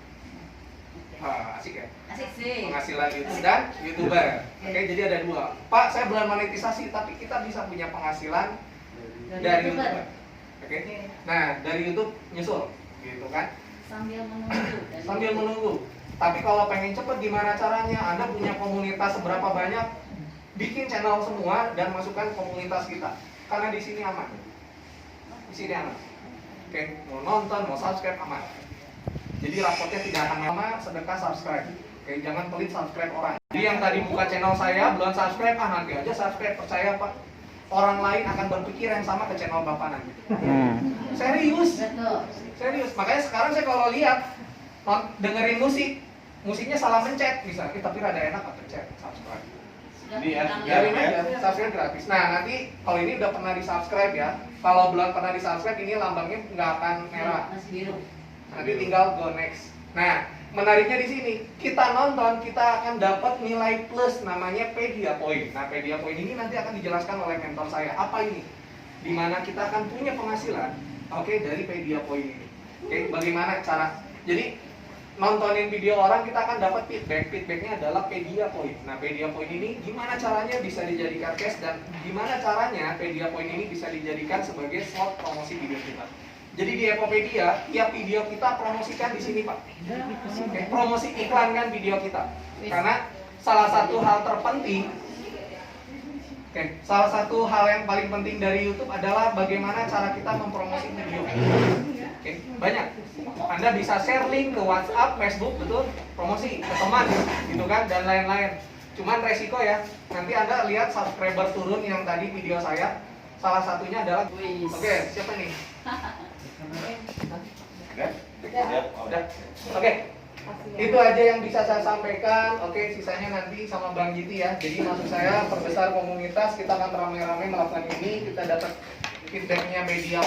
Asik ya? Asik sih. Penghasilan YouTube dan YouTuber. Oke, jadi ada 2. Pak, saya belum monetisasi, tapi kita bisa punya penghasilan dari YouTuber. Oke. Nah, dari YouTube nyusul, gitu kan? Sambil menunggu. Tapi kalau pengen cepet gimana caranya? Anda punya komunitas seberapa banyak? Bikin channel semua dan masukkan komunitas kita. Karena di sini aman. Di sini aman. Oke, mau nonton, mau subscribe aman. Jadi rapotnya tidak akan lama, sedekah subscribe. Oke, jangan pelit subscribe orang. Jadi yang tadi buka channel saya belum subscribe, nanti aja subscribe, percaya Pak. Orang lain akan berpikir yang sama ke channel Bapak nanti. Serius. Betul. Serius. Makanya sekarang saya kalau lihat dengerin musiknya salah mencet misalnya, tapi rada enak nggak pencet subscribe. Biarin aja, subscribe gratis. Nah, nanti kalau ini udah pernah di subscribe ya. Kalau belum pernah di subscribe, ini lambangnya nggak akan merah. Masih biru. Nanti tinggal go next. Nah, menariknya di sini, kita nonton, kita akan dapat nilai plus namanya Pedia Point. Nah, Pedia Point ini nanti akan dijelaskan oleh mentor saya. Apa ini? Dimana kita akan punya penghasilan, oke, dari Pedia Point ini. Oke, bagaimana cara? Jadi nontonin video orang kita akan dapat feedback. Feedbacknya adalah Pedia Point. Nah, Pedia Point ini gimana caranya bisa dijadikan cash dan gimana caranya Pedia Point ini bisa dijadikan sebagai slot promosi video kita. Jadi di Epopedia, tiap video kita promosikan di sini Pak. Oke, promosi iklankan video kita. Karena salah satu hal terpenting, salah satu hal yang paling penting dari YouTube adalah bagaimana cara kita mempromosi video. Banyak. Anda bisa share link ke WhatsApp, Facebook, betul? Promosi ke teman, gitu kan, dan lain-lain. Cuman resiko ya, nanti Anda lihat subscriber turun yang tadi video saya. Salah satunya adalah, siapa nih? Udah? Oke. Itu aja yang bisa saya sampaikan. Oke, sisanya nanti sama Bang Giti ya. Jadi maksud saya perbesar komunitas, kita akan ramai-ramai melakukan ini. Kita dapat feedbacknya media.